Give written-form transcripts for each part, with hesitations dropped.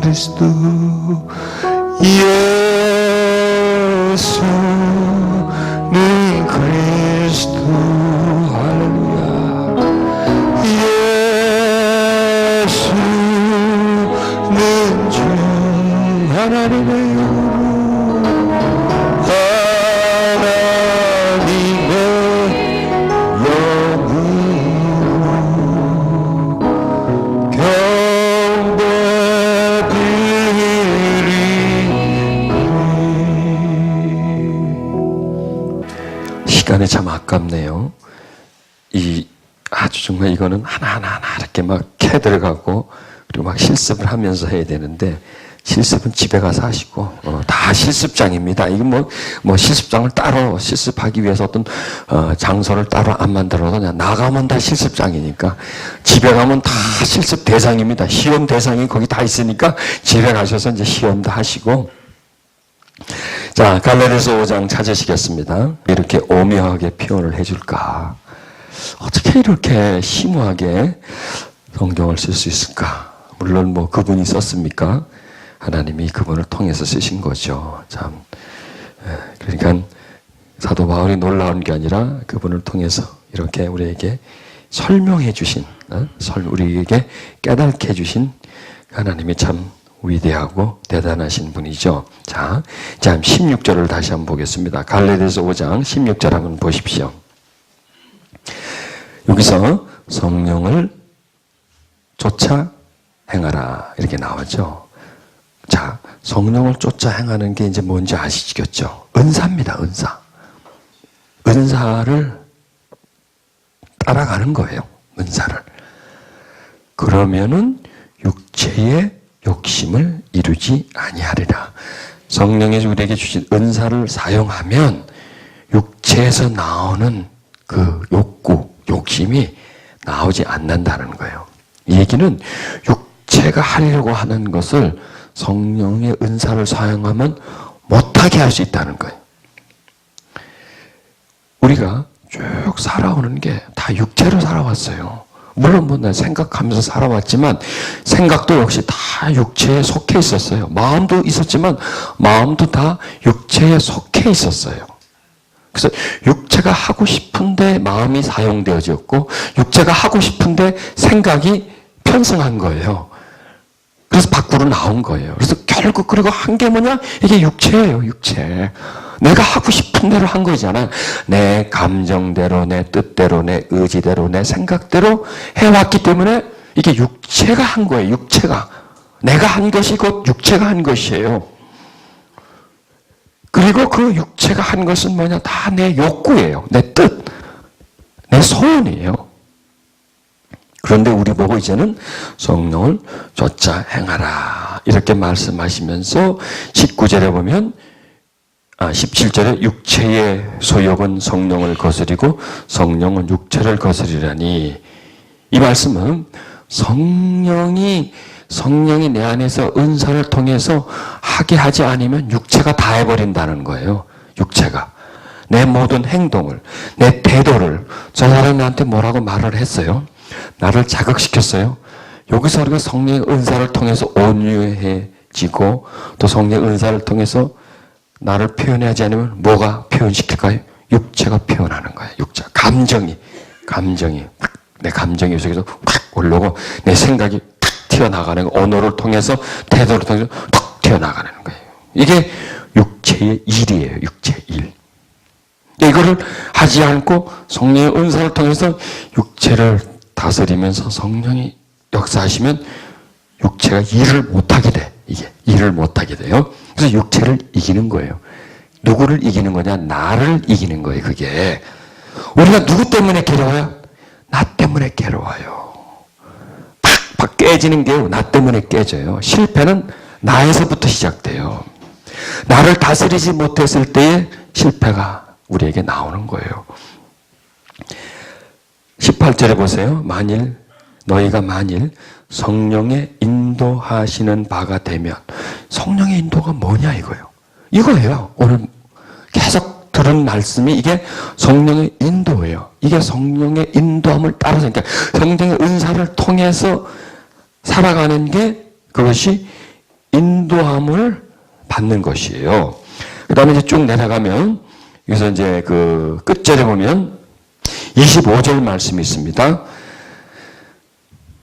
그리스도 예수는 그리스도 할렐루야 예수는 주 하나님의 시간이 참 아깝네요. 아주 정말 이거는 하나하나 이렇게 막 캐 들어가고 그리고 막 실습을 하면서 해야 되는데 실습은 집에 가서 하시고 다 실습장입니다. 이건 뭐 실습장을 따로 실습하기 위해서 어떤 장소를 따로 안 만들어도 그냥 나가면 다 실습장이니까 집에 가면 다 실습 대상입니다. 시험 대상이 거기 다 있으니까 집에 가셔서 이제 시험도 하시고. 자, 갈라디아서 5장 찾으시겠습니다. 이렇게 오묘하게 표현을 해줄까? 어떻게 이렇게 심오하게 성경을 쓸 수 있을까? 물론 뭐 그분이 썼습니까? 하나님이 그분을 통해서 쓰신 거죠. 참, 그러니까 사도 바울이 놀라운 게 아니라 그분을 통해서 이렇게 우리에게 설명해 주신, 우리에게 깨닫게 해주신 하나님이 참 위대하고 대단하신 분이죠. 자, 16절을 다시 한번 보겠습니다. 갈라디아서 5장 16절 한번 보십시오. 여기서 성령을 쫓아 행하라 이렇게 나오죠. 자, 성령을 쫓아 행하는 게 이제 뭔지 아시겠죠? 은사입니다, 은사. 은사를 따라가는 거예요, 은사를. 그러면은 육체의 욕심을 이루지 아니하리라. 성령이 우리에게 주신 은사를 사용하면 육체에서 나오는 그 욕구, 욕심이 나오지 않는다는 거예요. 이 얘기는 육체가 하려고 하는 것을 성령의 은사를 사용하면 못하게 할 수 있다는 거예요. 우리가 쭉 살아오는 게 다 육체로 살아왔어요. 물론 뭐 생각하면서 살아왔지만 생각도 역시 다 육체에 속해 있었어요. 마음도 있었지만 마음도 다 육체에 속해 있었어요. 그래서 육체가 하고 싶은데 마음이 사용되어졌고 육체가 하고 싶은데 생각이 편승한 거예요. 그래서 밖으로 나온 거예요. 그래서 결국 그리고 한 게 뭐냐? 이게 육체예요, 육체. 내가 하고 싶은 대로 한 거잖아요. 내 감정대로, 내 뜻대로, 내 의지대로, 내 생각대로 해왔기 때문에 이게 육체가 한 거예요, 육체가. 내가 한 것이 곧 육체가 한 것이에요. 그리고 그 육체가 한 것은 뭐냐? 다 내 욕구예요. 내 뜻, 내 소원이에요. 그런데 우리 보고 이제는 성령을 쫓아 행하라 이렇게 말씀하시면서 19절에 보면 17절에 육체의 소욕은 성령을 거스리고 성령은 육체를 거스리라니, 이 말씀은 성령이 내 안에서 은사를 통해서 하게 하지 않으면 육체가 다 해버린다는 거예요. 육체가 내 모든 행동을, 내 태도를, 저 사람이 나한테 뭐라고 말을 했어요? 나를 자극시켰어요. 여기서 우리가 성령의 은사를 통해서 온유해지고 또 성령의 은사를 통해서 나를 표현하지 않으면 뭐가 표현시킬까요? 육체가 표현하는 거예요. 육체. 감정이 내 감정이 속에서 확 올라오고 내 생각이 탁 튀어나가는 거, 언어를 통해서 태도를 통해서 탁 튀어나가는 거예요. 이게 육체의 일이에요. 육체의 일. 이거를 하지 않고 성령의 은사를 통해서 육체를 다스리면서 성령이 역사하시면 육체가 일을 못하게 돼. 이게 일을 못하게 돼요. 그래서 육체를 이기는 거예요. 누구를 이기는 거냐? 나를 이기는 거예요. 그게 우리가 누구 때문에 괴로워요? 나 때문에 괴로워요. 팍팍 깨지는 게 나 때문에 깨져요. 실패는 나에서부터 시작돼요. 나를 다스리지 못했을 때의 실패가 우리에게 나오는 거예요. 18절에 보세요. 너희가 만일 성령의 인도하시는 바가 되면, 성령의 인도가 뭐냐 이거예요. 오늘 계속 들은 말씀이 이게 성령의 인도예요. 이게 성령의 인도함을 따라서, 그러니까 성령의 은사를 통해서 살아가는 게 그것이 인도함을 받는 것이에요. 그 다음에 이제 쭉 내려가면, 여기서 이제 그 끝절에 보면 25절 말씀이 있습니다.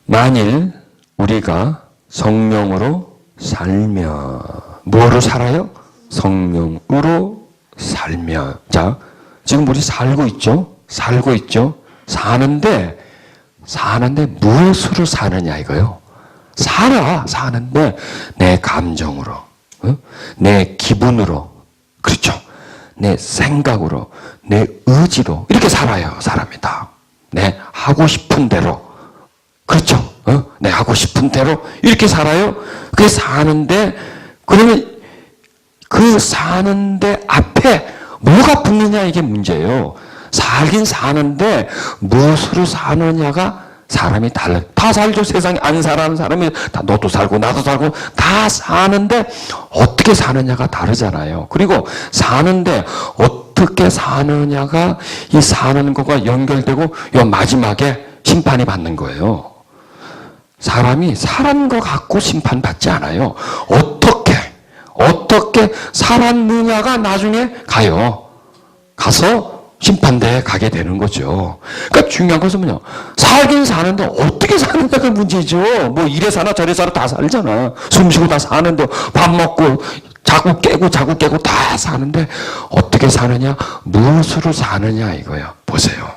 만일 우리가 성령으로 살며, 뭐로 살아요? 성령으로 살며. 자, 지금 우리 살고 있죠? 살고 있죠? 사는데 무엇으로 사느냐 이거요. 사는데 내 감정으로, 내 기분으로, 그렇죠? 내 생각으로, 내 의지로 이렇게 살아요. 사람이 다. 내 하고 싶은 대로, 그렇죠? 내 하고 싶은 대로 이렇게 살아요. 그게 사는데, 그러면 그 사는데 앞에 뭐가 붙느냐 이게 문제예요. 살긴 사는데 무엇으로 사느냐가 사람이 달라. 다 살죠. 세상에 안 살아는 사람이 다 너도 살고 나도 살고 다 사는데 어떻게 사느냐가 다르잖아요. 그리고 사는데 어떻게 사느냐가 이 사는 거가 연결되고 요 마지막에 심판이 받는 거예요. 사람이 살은 거 갖고 심판받지 않아요. 어떻게 살았느냐가 나중에 가서 심판대에 가게 되는 거죠. 그러니까 중요한 것은 뭐냐? 살긴 사는데 어떻게 사느냐가 문제죠. 뭐 이래 사나 저래 사나 다 살잖아. 숨 쉬고 다 사는데 밥 먹고 자꾸 깨고 다 사는데 어떻게 사느냐? 무엇으로 사느냐 이거예요. 보세요.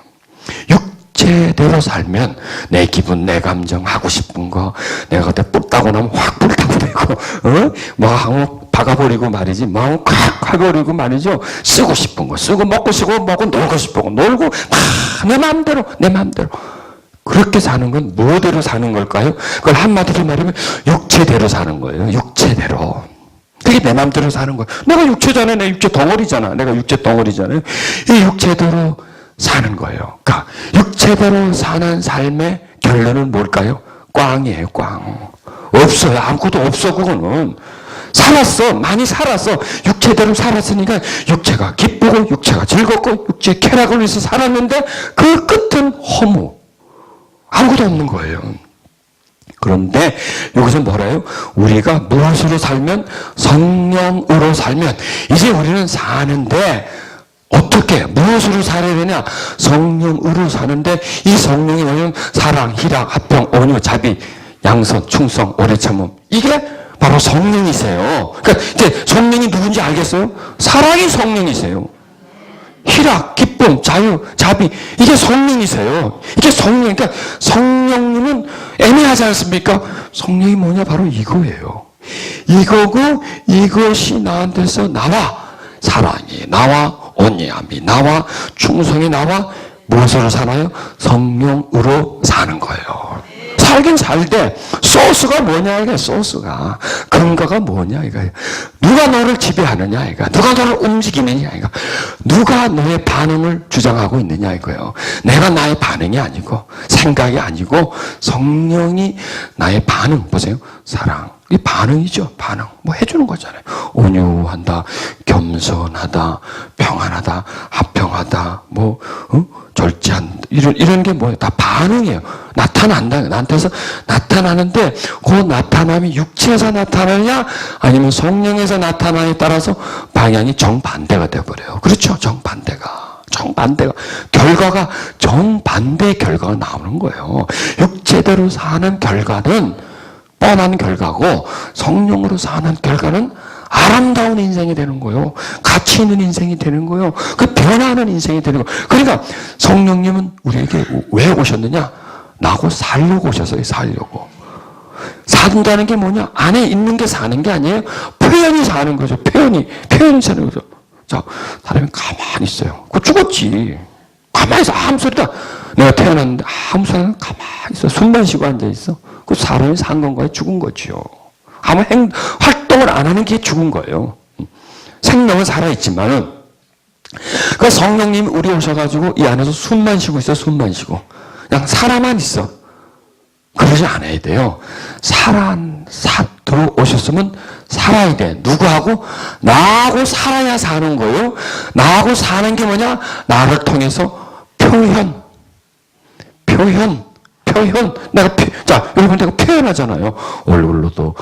육체대로 살면 내 기분, 내 감정, 하고 싶은 거 내가 그때 뿔따고 나면 확 뿔따고 되고 뭐 박아버리고 말이지, 마음 콱 박아버리고 말이죠. 쓰고 싶은 거 쓰고 먹고 놀고 싶은 거 놀고 다 내 마음대로 그렇게 사는 건 뭐대로 사는 걸까요? 그걸 한마디로 말하면 육체대로 사는 거예요. 육체대로. 그게 내 마음대로 사는 거예요. 내가 육체잖아요. 내 육체 덩어리잖아. 내가 육체 덩어리잖아요. 이 육체대로 사는 거예요. 그러니까 육체대로 사는 삶의 결론은 뭘까요? 꽝이에요. 꽝. 없어요. 아무것도 없어. 그거는. 많이 살았어. 육체대로 살았으니까 육체가 기쁘고 육체가 즐겁고 육체의 쾌락을 위해서 살았는데 그 끝은 허무. 아무것도 없는 거예요. 그런데 여기서 뭐래요? 우리가 무엇으로 살면? 성령으로 살면 이제 우리는 사는데 어떻게 무엇으로 살아야 되냐? 성령으로 사는데 이 성령이 뭐냐면 사랑, 희락, 화평, 온유, 자비, 양선, 충성, 오래 참음. 이게 바로 성령이세요. 그러니까 이제 성령이 누군지 알겠어요? 사랑이 성령이세요. 희락, 기쁨, 자유, 자비 이게 성령이세요. 이게 성령. 그러니까 성령님은 애매하지 않습니까? 성령이 뭐냐? 바로 이거예요. 이거고 이것이 나한테서 나와 사랑이 나와 온유함이 나와 충성이 나와 무엇으로 사나요? 성령으로 사는 거예요. 살긴 살되 소스가 뭐냐 이게 소스가 근거가 뭐냐 이거예요. 누가 너를 지배하느냐 이거, 누가 너를 움직이느냐 이거, 누가 너의 반응을 주장하고 있느냐 이거예요. 내가 나의 반응이 아니고 생각이 아니고 성령이 나의 반응. 보세요. 사랑 이 반응이죠. 반응 뭐 해주는 거잖아요. 온유하다, 겸손하다, 평안하다, 화평하다, 뭐 절제한다 이런 게 뭐예요? 다 반응이에요. 나타난다. 나한테서 나타나는데 그 나타남이 육체에서 나타나냐 아니면 성령에서 나타나냐에 따라서 방향이 정반대가 되어버려요. 그렇죠? 정반대가 결과가 정반대의 결과가 나오는 거예요. 육체대로 사는 결과는 뻔한 결과고 성령으로 사는 결과는 아름다운 인생이 되는 거예요. 가치 있는 인생이 되는 거예요. 그 변화하는 인생이 되는 거예요. 그러니까 성령님은 우리에게 왜 오셨느냐? 나하고 살려고 오셨어요. 살려고. 산다는 게 뭐냐? 안에 있는 게 사는 게 아니에요. 표현이 사는 거죠. 표현이 사는 거죠. 자, 사람이 가만히 있어요. 그거 죽었지. 가만히 있어. 아무 소리도 내가 태어났는데 아무 소리도 가만히 있어. 숨만 쉬고 앉아있어. 그 사람이 산 건가요? 죽은 거지요. 아무 활동을 안 하는 게 죽은 거예요. 생명은 살아있지만은 그 성령님이 우리 오셔가지고 이 안에서 숨만 쉬고 있어. 숨만 쉬고 그냥 살아만 있어. 그러지 않아야 돼요. 들어오셨으면 살아야 돼. 누구하고? 나하고 살아야 사는 거예요. 나하고 사는 게 뭐냐? 나를 통해서 표현. 내가 자, 여러분 내가 표현하잖아요. 얼굴로도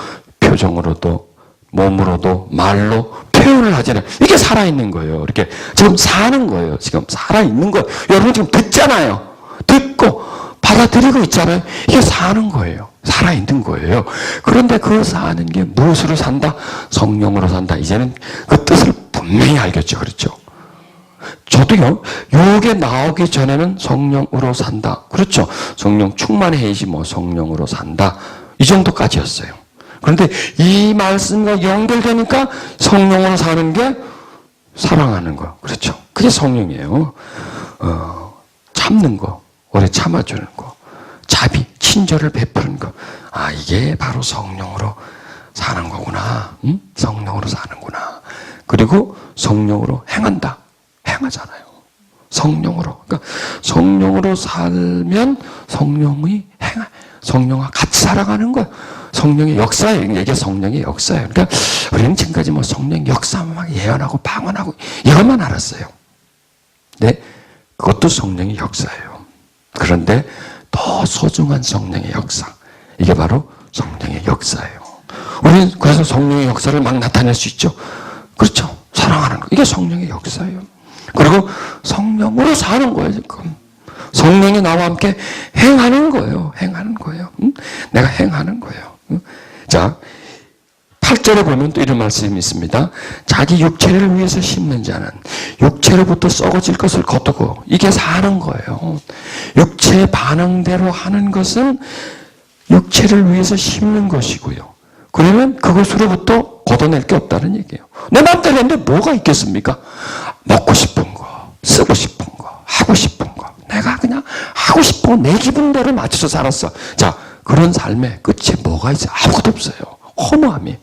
표정으로도 몸으로도 말로 표현을 하잖아요. 이게 살아있는 거예요. 이렇게 지금 사는 거예요. 지금 살아있는 거예요. 여러분 지금 듣잖아요. 듣고 받아들이고 있잖아요. 이게 사는 거예요. 살아있는 거예요. 그런데 그 사는 게 무엇으로 산다? 성령으로 산다. 이제는 그 뜻을 분명히 알겠죠. 그렇죠? 저도요, 요게 나오기 전에는 성령으로 산다. 그렇죠? 성령 충만해야지 뭐 성령으로 산다. 이 정도까지였어요. 그런데 이 말씀과 연결되니까 성령으로 사는 게 사랑하는 거. 그렇죠? 그게 성령이에요. 참는 거. 오래 참아주는 거. 자비, 친절을 베푸는 거. 아, 이게 바로 성령으로 사는 거구나. 응? 성령으로 사는구나. 그리고 성령으로 행한다. 행하잖아요. 성령으로. 그러니까 성령으로 살면 성령이 성령과 같이 살아가는 거예요. 성령의 역사예요. 이게 성령의 역사예요. 그러니까 우리는 지금까지 뭐 성령 역사만 막 예언하고 방언하고 이것만 알았어요. 네, 그것도 성령의 역사예요. 그런데 더 소중한 성령의 역사. 이게 바로 성령의 역사예요. 우리는 그래서 성령의 역사를 막 나타낼 수 있죠. 그렇죠. 사랑하는 거. 이게 성령의 역사예요. 그리고 성령으로 사는 거예요, 지금. 성령이 나와 함께 행하는 거예요. 행하는 거예요. 응? 내가 행하는 거예요. 응? 자, 8절에 보면 또 이런 말씀이 있습니다. 자기 육체를 위해서 심는 자는 육체로부터 썩어질 것을 거두고, 이게 사는 거예요. 육체의 반응대로 하는 것은 육체를 위해서 심는 것이고요. 그러면 그것으로부터 걷어낼 게 없다는 얘기예요. 내 마음대로 했는데 뭐가 있겠습니까? 먹고 싶은 거, 쓰고 싶은 거, 하고 싶은 거. 내가 그냥 하고 싶은 거 내 기분대로 맞춰서 살았어. 자, 그런 삶의 끝에 뭐가 있어요? 아무것도 없어요. 허무함이.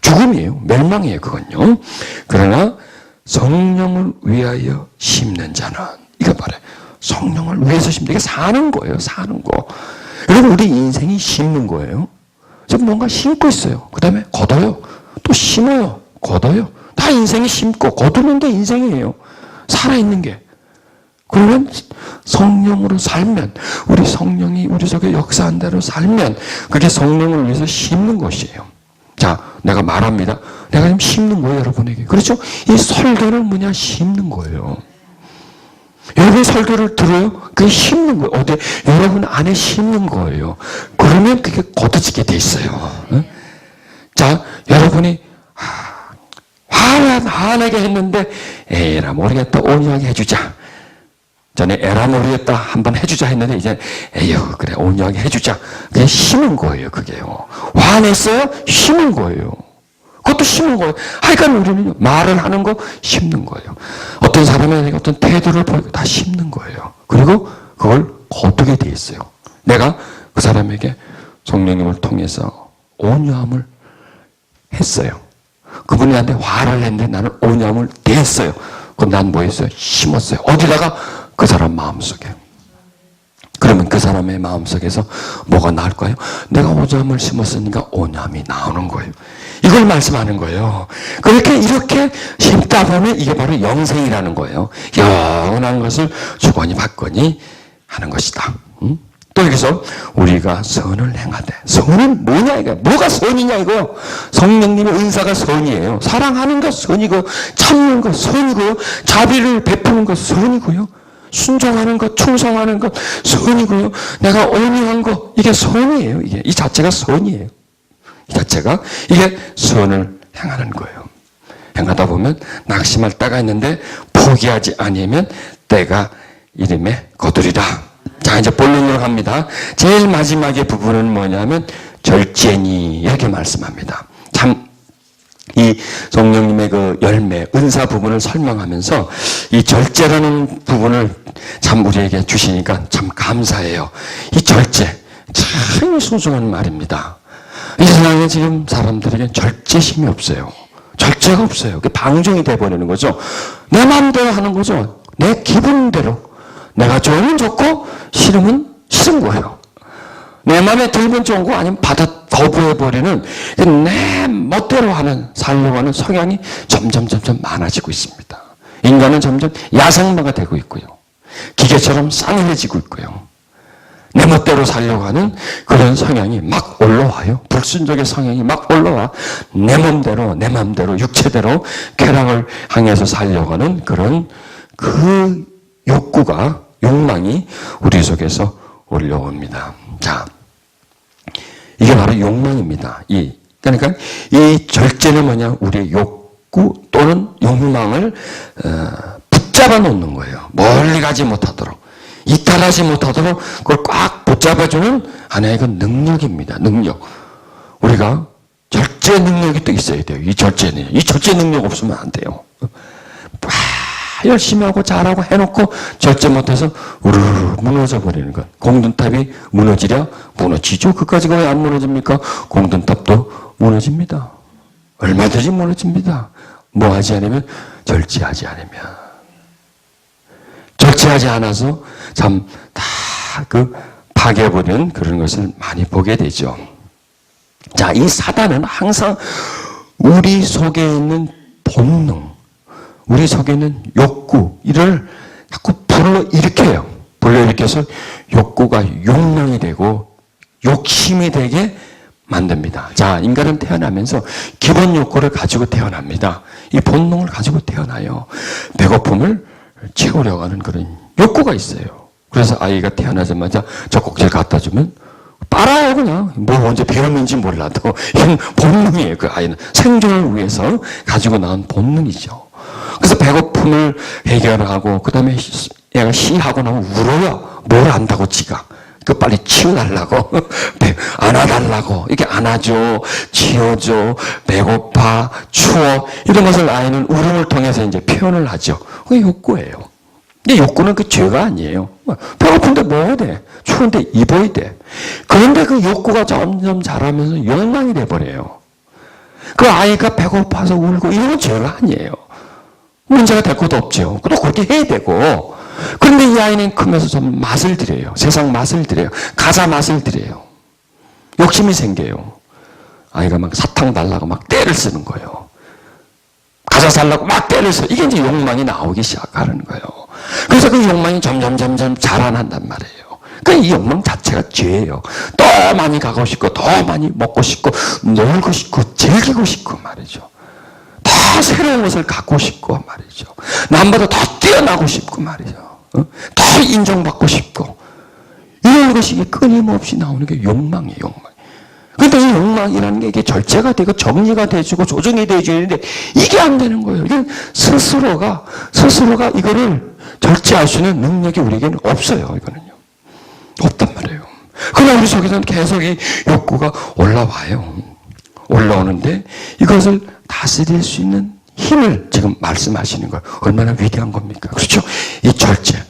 죽음이에요. 멸망이에요. 그건요. 그러나 성령을 위하여 심는 자는, 이거 말해. 성령을 위해서 심는, 이게 사는 거예요. 사는 거. 여러분, 우리 인생이 심는 거예요. 지금 뭔가 심고 있어요. 그 다음에 걷어요. 또 심어요. 걷어요. 다 인생이 심고 거두는 게 인생이에요. 살아있는 게. 그러면 성령으로 살면, 우리 성령이 우리 속에 역사한 대로 살면 그게 성령을 위해서 심는 것이에요. 자, 내가 말합니다. 내가 지금 심는 거예요, 여러분에게. 그렇죠? 이 설교는 뭐냐? 심는 거예요. 여러분 설교를 들어요? 그게 심는 거예요. 어디 여러분 안에 심는 거예요. 그러면 그게 거둬지게 돼 있어요. 응? 자, 여러분이 화나게 했는데 에라 모르겠다, 온유하게 해주자. 전에 에라 모르겠다, 한번 해주자 했는데 이제 에휴 그래 온유하게 해주자. 그게 심은 거예요. 그게요. 화냈어요? 심은 거예요. 그것도 심은 거예요. 하여간 우리는 말을 하는 거 심는 거예요. 어떤 사람에게 어떤 태도를 보이고 다 심는 거예요. 그리고 그걸 거두게 돼 있어요. 내가 그 사람에게 성령님을 통해서 온유함을 했어요. 그분이 나한테 화를 냈는데 나는 온유함을 냈어요. 그럼 난 뭐 했어요? 심었어요. 어디다가? 그 사람 마음속에. 그러면 그 사람의 마음속에서 뭐가 나올까요? 내가 온유함을 심었으니까 온유함이 나오는 거예요. 이걸 말씀하는 거예요. 그렇게 이렇게 심다 보면 이게 바로 영생이라는 거예요. 영원한 것을 주거니 받거니 하는 것이다. 또 여기서 우리가 선을 행하되, 선은 뭐냐 이거? 뭐가 선이냐 이거? 성령님의 은사가 선이에요. 사랑하는 것 선이고, 참는 것 선이고요, 자비를 베푸는 것 선이고요, 순종하는 것, 충성하는 것 선이고요, 내가 온유한 것, 이게 선이에요. 이게 이 자체가 선이에요. 이 자체가 이게 선을 행하는 거예요. 행하다 보면 낙심할 때가 있는데 포기하지 아니하면 때가 이름에 거두리라. 자, 이제 본론으로 갑니다. 제일 마지막의 부분은 뭐냐면 절제니, 이렇게 말씀합니다. 참 이 성령님의 그 열매, 은사 부분을 설명하면서 이 절제라는 부분을 참 우리에게 주시니까 참 감사해요. 이 절제, 참 소중한 말입니다. 이 세상에 지금 사람들에게 절제심이 없어요. 절제가 없어요. 그게 방종이 돼버리는 거죠. 내 마음대로 하는 거죠. 내 기분대로. 내가 좋으면 좋고 싫으면 싫은 거예요. 내 마음에 들면 좋은 거 아니면 거부해버리는 내 멋대로 하는, 살려고 하는 성향이 점점 많아지고 있습니다. 인간은 점점 야생마가 되고 있고요. 기계처럼 싸늘해지고 있고요. 내 멋대로 살려고 하는 그런 성향이 막 올라와요. 불순종의 성향이 막 올라와. 내 몸대로, 내 마음대로, 육체대로 쾌락을 향해서 살려고 하는 그런 그 욕구가, 욕망이 우리 속에서 올라옵니다. 자, 이게 바로 욕망입니다. 그러니까 이 절제는 뭐냐? 우리의 욕구 또는 욕망을 붙잡아 놓는 거예요. 멀리 가지 못하도록, 이탈하지 못하도록 그걸 꽉 붙잡아주는 하나의 그 능력입니다. 능력. 우리가 절제 능력이 또 있어야 돼요. 이 절제 능력 없으면 안 돼요. 열심히 하고 잘하고 해놓고 절제 못해서 우르르 무너져 버리는 것. 공든탑이 무너지려 무너지죠. 그까지가 왜 안 무너집니까? 공든탑도 무너집니다. 얼마든지 무너집니다. 뭐 하지 않으면? 절제하지 않으면. 절제하지 않아서 참 다 그 파괴해버리는 그런 것을 많이 보게 되죠. 자, 이 사단은 항상 우리 속에 있는 본능, 우리 속에 있는 욕구, 이를 자꾸 불러일으켜요. 불러일으켜서 욕구가 욕망이 되고 욕심이 되게 만듭니다. 자, 인간은 태어나면서 기본 욕구를 가지고 태어납니다. 이 본능을 가지고 태어나요. 배고픔을 채우려고 하는 그런 욕구가 있어요. 그래서 아이가 태어나자마자 젖꼭지를 갖다 주면 빨아요, 그냥. 뭐 언제 배움인지 몰라도. 이건 본능이에요. 그 아이는 생존을 위해서 가지고 나온 본능이죠. 그래서 배고픔을 해결하고 그 다음에 얘가 시하고 나면 울어요. 뭘 안다고 지가. 그 빨리 치워달라고, 안아달라고, 이렇게 안아줘, 치워줘, 배고파, 추워, 이런 것을 아이는 울음을 통해서 이제 표현을 하죠. 그게 욕구예요. 근데 욕구는 그 죄가 아니에요. 배고픈데 먹어야 돼. 추운데 입어야 돼. 그런데 그 욕구가 점점 자라면서 욕망이 돼버려요. 그 아이가 배고파서 울고 이런 건 죄가 아니에요. 문제가 될 것도 없죠. 또 그렇게 해야 되고. 그런데 이 아이는 크면서 좀 맛을 들여요. 세상 맛을 들여요. 가자 맛을 들여요. 욕심이 생겨요. 아이가 막 사탕 달라고 막 떼를 쓰는 거예요. 가자 살라고 막 떼를 써. 이게 이제 욕망이 나오기 시작하는 거예요. 그래서 그 욕망이 점점 자라난단 말이에요. 그러니까 이 욕망 자체가 죄예요. 더 많이 가고 싶고, 더 많이 먹고 싶고, 놀고 싶고, 즐기고 싶고 말이죠. 더 새로운 것을 갖고 싶고 말이죠. 남보다 더 뛰어나고 싶고 말이죠. 더 인정받고 싶고. 이런 것이 끊임없이 나오는 게 욕망이에요, 욕망. 그런데 이 욕망이라는 게 이게 절제가 되고 정리가 돼주고 조정이 돼주는데 이게 안 되는 거예요. 이게 스스로가 이거를 절제할 수 있는 능력이 우리에게는 없어요, 이거는요. 없단 말이에요. 그러나 우리 속에서는 계속 이 욕구가 올라와요. 올라오는데 이것을 다스릴 수 있는 힘을 지금 말씀하시는 거예요. 얼마나 위대한 겁니까? 그렇죠? 이 절제.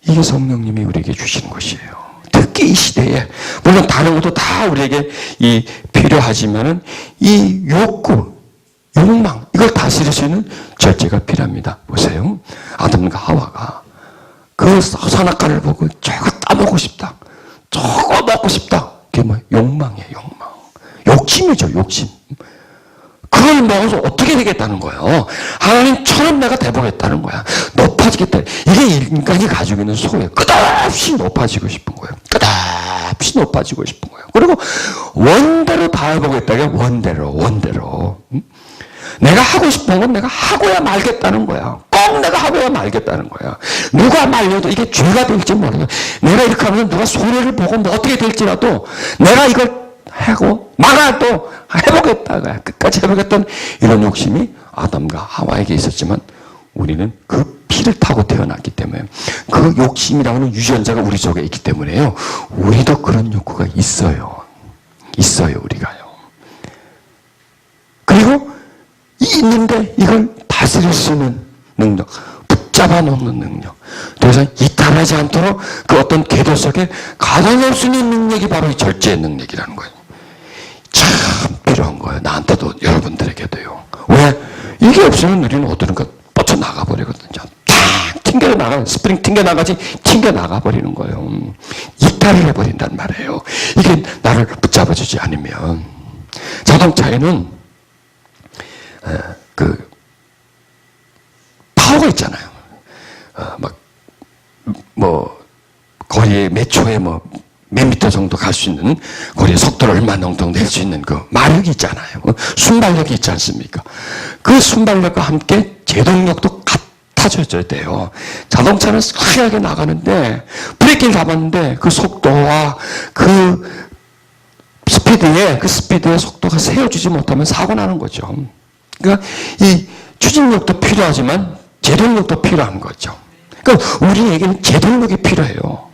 이게 성령님이 우리에게 주시는 것이에요. 특히 이 시대에, 물론 다른 것도 다 우리에게 필요하지만은 이 욕구, 욕망, 이걸 다스릴 수 있는 절제가 필요합니다. 보세요. 아담과 하와가 그 선악과를 보고 저거 따먹고 싶다. 저거 먹고 싶다. 그게 뭐 욕망이에요, 욕망. 욕심이죠, 욕심. 그걸 먹어서 어떻게 되겠다는 거예요? 하나님처럼 내가 돼보겠다는 거야. 높아지겠다. 이게 인간이 가지고 있는 소유. 끝없이 높아지고 싶은 거예요. 끝없이 높아지고 싶은 거예요. 그리고 원대로 다 해보겠다. 원대로. 내가 하고 싶은 건 내가 하고야 말겠다는 거야. 꼭 내가 하고야 말겠다는 거야. 누가 말려도 이게 죄가 될지 몰라요. 내가 이렇게 하면 누가 손해를 보고 뭐 어떻게 될지라도 내가 이걸 하고 막아도 해보겠다. 끝까지 해보겠다는 이런 욕심이 아담과 하와에게 있었지만 우리는 그 피를 타고 태어났기 때문에 그 욕심이라는 유전자가 우리 속에 있기 때문에요. 우리도 그런 욕구가 있어요. 우리가요. 그리고 있는데 이걸 다스릴 수 있는 능력, 붙잡아 놓는 능력, 더 이상 이탈하지 않도록 그 어떤 궤도 속에 가둬놓을 수 있는 능력이 바로 이 절제의 능력이라는 거예요. 참 필요한 거예요. 나한테도 여러분들에게도요. 왜? 이게 없으면 우리는 어디론가 뻗쳐나가 버리거든요. 탁 튕겨나가, 스프링 튕겨나가지 튕겨나가 버리는 거예요. 이탈을 해버린단 말이에요. 이게 나를 붙잡아주지 않으면. 자동차에는 그 파워가 있잖아요. 거리에 몇 초에 몇 미터 정도 갈 수 있는 거리의 속도를 얼마 정도 낼 수 있는 그 마력이 있잖아요. 순발력이 있지 않습니까? 그 순발력과 함께 제동력도 같아져야 돼요. 자동차는 스하게 나가는데 브레이크를 잡았는데 그 속도와 그 스피드의 속도가 세워주지 못하면 사고 나는 거죠. 그러니까 이 추진력도 필요하지만 제동력도 필요한 거죠. 그러니까 우리에게는 제동력이 필요해요.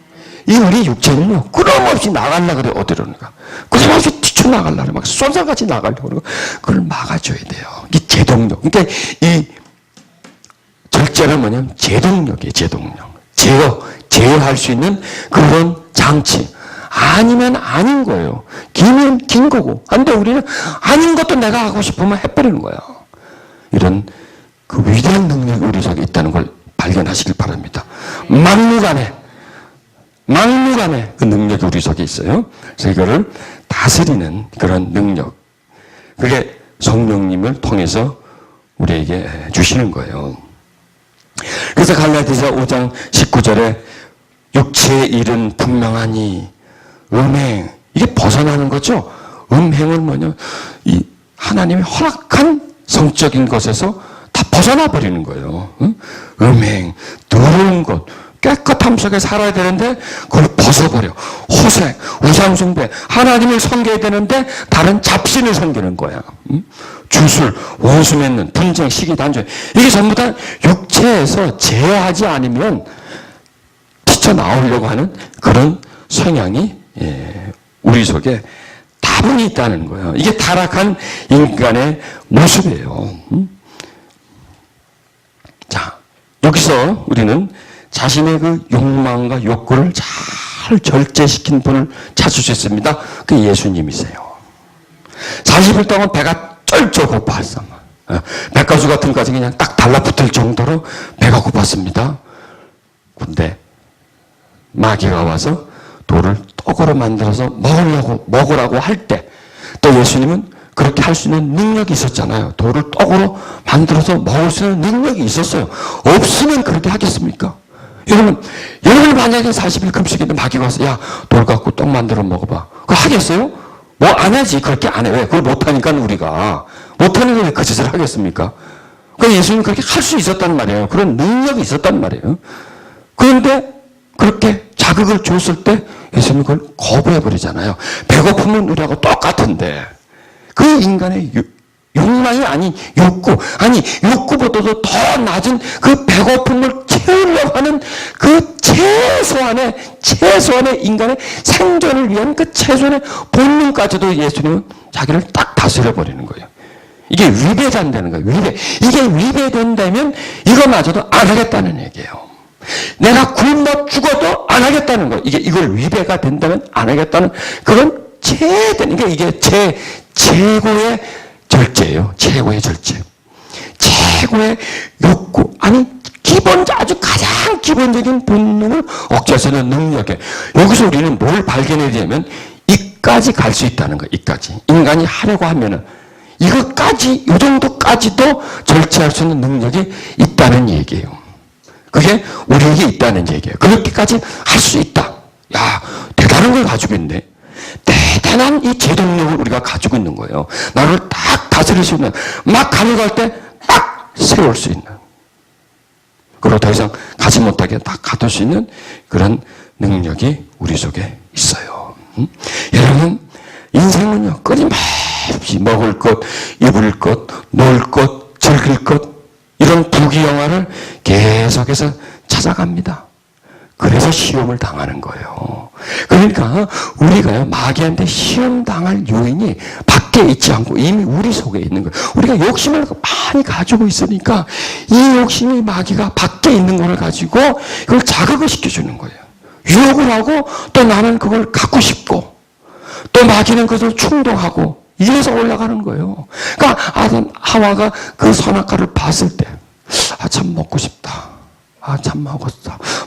이 우리 육체는요, 끊임없이 나가려고 그래, 어디로는가. 끊임없이 뛰쳐나가려고, 막 쏜살같이 나가려고 그러고, 그걸 막아줘야 돼요. 이게 제동력. 그러니까 이 절제는 뭐냐면 제동력이에요, 제동력. 제어할 수 있는 그런 장치. 아니면 아닌 거예요. 기면 긴 거고. 근데 우리는 아닌 것도 내가 하고 싶으면 해버리는 거예요. 이런 그 위대한 능력이 우리 속에 있다는 걸 발견하시길 바랍니다. 막무가내 그 능력이 우리 속에 있어요. 그래서 이거를 다스리는 그런 능력. 그게 성령님을 통해서 우리에게 주시는 거예요. 그래서 갈라디아서 5장 19절에 육체의 일은 분명하니 음행, 이게 벗어나는 거죠. 음행은 뭐냐, 이 하나님이 허락한 성적인 것에서 다 벗어나 버리는 거예요. 음행, 더러운 것, 깨끗함 속에 살아야 되는데 그걸 벗어버려. 호색, 우상숭배, 하나님을 섬겨야 되는데 다른 잡신을 섬기는 거야. 주술, 원수 맺는, 분쟁, 시기, 단죄, 이게 전부 다 육체에서 제어하지 않으면 튀쳐나오려고 하는 그런 성향이 우리 속에 다분히 있다는 거예요. 이게 타락한 인간의 모습이에요. 자, 여기서 우리는 자신의 그 욕망과 욕구를 잘 절제시킨 분을 찾을 수 있습니다. 그 예수님이세요. 40일 동안 배가 쩔쩔 고팠어. 백가수 같은 것이 그냥 딱 달라붙을 정도로 배가 고팠습니다. 근데 마귀가 와서 돌을 떡으로 만들어서 먹으라고 할 때, 또 예수님은 그렇게 할 수 있는 능력이 있었잖아요. 돌을 떡으로 만들어서 먹을 수 있는 능력이 있었어요. 없으면 그렇게 하겠습니까? 여러분 만약에 40일 금식인데 마귀가 와서 야, 돌 갖고 떡 만들어 먹어봐. 그거 하겠어요? 뭐 안 하지. 그렇게 안 해. 왜? 그걸 못하니까 우리가. 못하는 왜 그 짓을 하겠습니까? 그러니까 예수님은 그렇게 할 수 있었단 말이에요. 그런 능력이 있었단 말이에요. 그런데 그렇게 자극을 줬을 때 예수님은 그걸 거부해버리잖아요. 배고픔은 우리하고 똑같은데 그 인간의 욕망이 아닌 욕구, 아니 욕구보다도 더 낮은 그 배고픔을 채우려고 하는 그 최소한의 인간의 생존을 위한 그 최소한의 본능까지도 예수님은 자기를 딱 다스려버리는 거예요. 이게 위배된다는 거예요. 이게 위배된다면 이거마저도 안 하겠다는 얘기예요. 내가 굶어 죽어도 안 하겠다는 거예요. 이걸 위배가 된다면 안 하겠다는 그런 그러니까 이게 최고의 절제예요. 최고의 절제. 최고의 욕구. 아니, 아주 가장 기본적인 본능을 억제하는 능력에. 여기서 우리는 뭘 발견해야 되냐면, 이까지 갈 수 있다는 거예요. 이까지. 인간이 하려고 하면은, 이것까지, 이 정도까지도 절제할 수 있는 능력이 있다는 얘기예요. 그게 우리에게 있다는 얘기예요. 그렇게까지 할 수 있다. 야, 대단한 걸 가지고 있네. 대단한 이 제동력을 우리가 가지고 있는 거예요. 나를 딱 다스릴 수 있는, 막 가려갈 때 딱 세울 수 있는, 그리고 더 이상 가지 못하게 딱 가둘 수 있는 그런 능력이 우리 속에 있어요. 여러분, 인생은요, 끊임없이 먹을 것, 입을 것, 놀 것, 즐길 것, 이런 부귀영화를 계속해서 찾아갑니다. 그래서 시험을 당하는 거예요. 그러니까 우리가요, 마귀한테 시험 당할 요인이 밖에 있지 않고 이미 우리 속에 있는 거예요. 우리가 욕심을 많이 가지고 있으니까 이 욕심이 마귀가 밖에 있는 걸 가지고 이걸 자극을 시켜주는 거예요. 유혹을 하고 또 나는 그걸 갖고 싶고 또 마귀는 그것을 충동하고 이래서 올라가는 거예요. 그러니까 아담, 하와가 그 선악과를 봤을 때 참 먹고 싶다. 참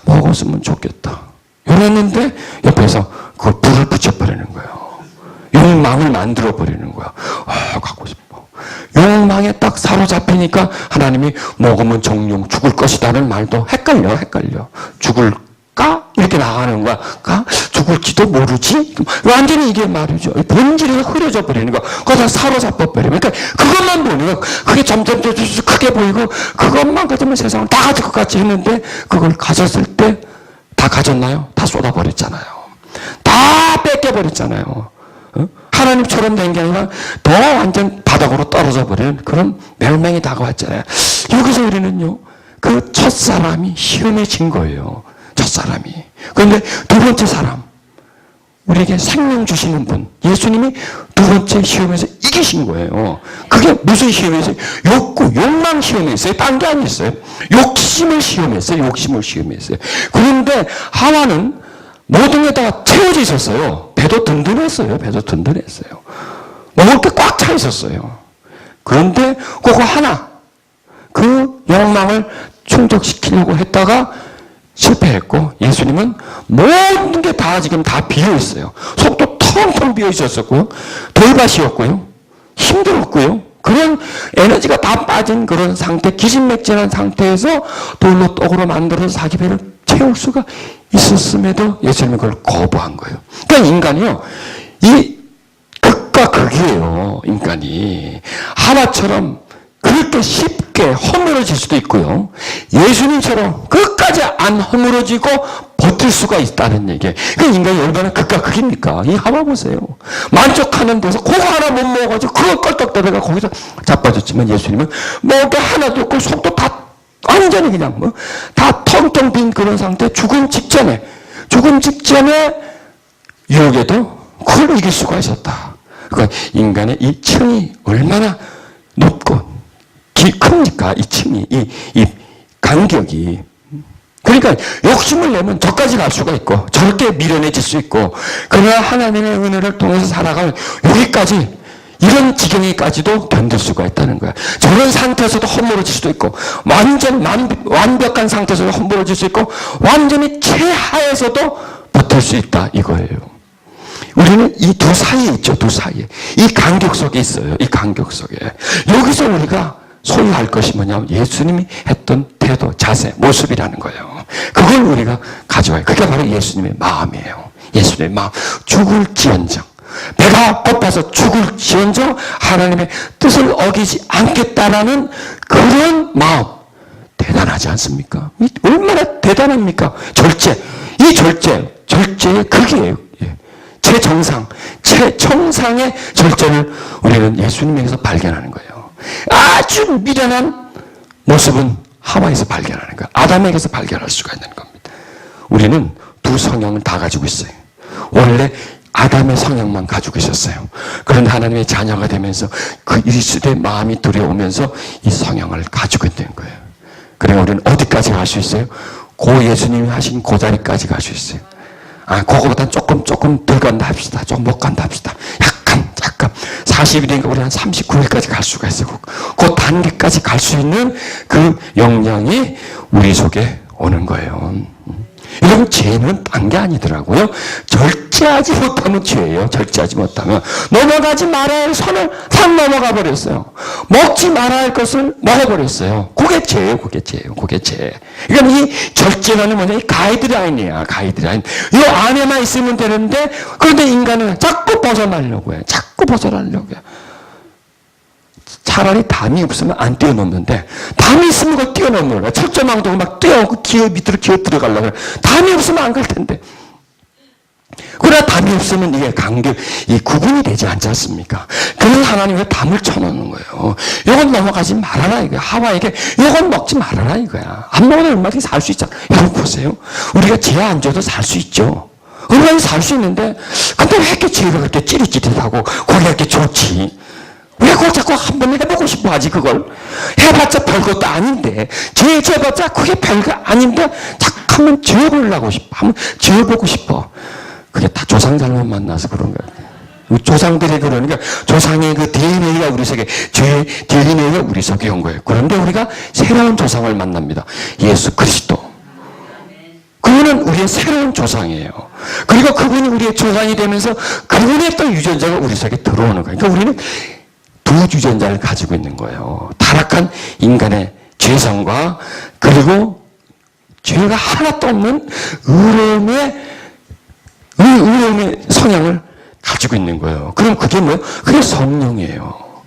먹었으면 좋겠다. 이랬는데 옆에서 그걸 불을 붙여버리는 거예요. 욕망을 만들어버리는 거야. 갖고 싶어. 욕망에 딱 사로잡히니까 하나님이 먹으면 정령 죽을 것이다는 말도 헷갈려. 죽을까? 이렇게 나가는 거야. 죽을지도 모르지? 완전히 이게 말이죠. 본질이 흐려져 버리는 거. 거기다 사로잡혀 버리면. 그러니까 그것만 보는 거. 그게 점점 크게 보이고, 그것만 가지면 세상을 다 가질 것 같이 했는데, 그걸 가졌을 때, 다 가졌나요? 다 쏟아버렸잖아요. 다 뺏겨버렸잖아요. 어? 하나님처럼 된 게 아니라 더 완전 바닥으로 떨어져 버리는 그런 멸망이 다가왔잖아요. 여기서 우리는요, 그 첫사람이 시험해진 거예요. 첫사람이. 그런데 두 번째 사람, 우리에게 생명 주시는 분, 예수님이 두 번째 시험에서 이기신 거예요. 그게 무슨 시험이었어요? 욕구, 욕망 시험이었어요. 딴 게 아니었어요. 욕심을 시험했어요. 욕심을 시험했어요. 그런데 하와는 모든 게 다 채워져 있었어요. 배도 든든했어요. 배도 든든했어요. 먹을 게 꽉 차 있었어요. 그런데 그거 하나, 그 욕망을 충족시키려고 했다가 실패했고, 예수님은 모든 게 다 지금 다 비어 있어요. 속도 텅텅 비어 있었었고요. 돌밭이었고요. 힘들었고요. 그런 에너지가 다 빠진 그런 상태, 기진맥진한 상태에서 돌로 떡으로 만들어서 자기 배를 채울 수가 있었음에도 예수님은 그걸 거부한 거예요. 그러니까 인간이요, 이 극과 극이에요. 인간이 하나처럼 그렇게 쉽게 허물어질 수도 있고요, 예수님처럼 끝까지 안 허물어지고 버틸 수가 있다는 얘기예요. 그러니까 인간이 얼마나 극과 극입니까? 이 하와 보세요. 만족하는 데서 그거 하나 못 먹어가지고 그걸 껄떡대다가 거기서 자빠졌지만, 예수님은 먹을 게 하나도 없고 속도 다 완전히 그냥 다 텅텅 빈 그런 상태, 죽음 직전에 유혹에도 그걸 이길 수가 있었다. 그러니까 인간의 이 층이 얼마나 높고 큽니까? 이 층이, 이 간격이. 그러니까 욕심을 내면 저까지 갈 수가 있고 저렇게 미련해질 수 있고, 그러나 하나님의 은혜를 통해서 살아가면 여기까지, 이런 지경에까지도 견딜 수가 있다는 거야. 저런 상태에서도 허물어질 수도 있고, 완벽한 상태에서도 허물어질 수 있고, 완전히 최하에서도 버틸 수 있다, 이거예요. 우리는 이 두 사이에 있죠, 두 사이에. 이 간격 속에 있어요, 이 간격 속에. 여기서 우리가 소유할 것이 뭐냐면 예수님이 했던 태도, 자세, 모습이라는 거예요. 그걸 우리가 가져와요. 그게 바로 예수님의 마음이에요. 예수님의 마음. 죽을지언정, 배가 고파서 죽을지언정 하나님의 뜻을 어기지 않겠다라는 그런 마음. 대단하지 않습니까? 얼마나 대단합니까? 절제. 이 절제의 극이에요. 최정상, 최정상의 절제를 우리는 예수님에게서 발견하는 거예요. 아주 미련한 모습은 하와에서 발견하는 거예요. 아담에게서 발견할 수가 있는 겁니다. 우리는 두 성향을 다 가지고 있어요. 원래 아담의 성향만 가지고 있었어요. 그런데 하나님의 자녀가 되면서 그 일수의 마음이 들여오면서 이 성향을 가지고 있는 거예요. 그러니까 우리는 어디까지 갈 수 있어요? 고 예수님이 하신 그 자리까지 갈 수 있어요. 그거보다 조금 덜 간다 합시다. 조금 못 간다 합시다. 약간 40일인가 우리 한 39일까지 갈 수가 있어요. 그 단계까지 갈 수 있는 그 역량이 우리 속에 오는 거예요. 여러분, 죄는 딴 게 아니더라고요. 절제하지 못하면 죄예요. 절제하지 못하면. 넘어가지 말아야 할 선을 상 넘어가 버렸어요. 먹지 말아야 할 것을 먹어버렸어요. 그게 죄예요. 그게 죄. 그러니까 이 절제라는 뭐냐, 이 가이드라인이야. 가이드라인. 이 안에만 있으면 되는데, 그런데 인간은 자꾸 벗어나려고 해요. 차라리 담이 없으면 안 뛰어넘는데, 담이 있으면 그걸 뛰어넘는 거야. 철조망도 막 뛰어오고 밑으로 기어 들어가려고 해. 담이 없으면 안 갈 텐데. 그러나 담이 없으면 이게 이 구분이 되지 않지 않습니까? 그래서 하나님이 담을 쳐놓는 거예요. 이건 넘어가지 말아라, 이거야. 하와에게 이건 먹지 말아라, 이거야. 안 먹어도 얼마든지 살 수 있잖아. 여러분 보세요. 우리가 죄 안 줘도 살 수 있죠. 얼마나 살 수 있는데, 근데 왜 이렇게 죄가 그렇게 찌릿찌릿하고 고기가 이렇게 좋지? 왜 그걸 자꾸 한 번 해보고 싶어 하지, 그걸? 해봤자 별것도 아닌데, 죄져봤자 그게 별거 아닌데, 자꾸 한번 지어보려고 싶어. 한번 지어보고 싶어. 그게 다 조상 잘못 만나서 그런 거야. 조상들이 그러니까, 조상의 그 DNA가 우리 속에, 죄의 DNA가 우리 속에 온 거예요. 그런데 우리가 새로운 조상을 만납니다. 예수 그리스도. 그분은 우리의 새로운 조상이에요. 그리고 그분이 우리의 조상이 되면서 그분의 또 유전자가 우리 속에 들어오는 거예요. 그러니까 우리는 두 유전자를 가지고 있는 거예요. 타락한 인간의 죄성과 그리고 죄가 하나도 없는 의로움의 성향을 가지고 있는 거예요. 그럼 그게 뭐예요? 그게 성령이에요.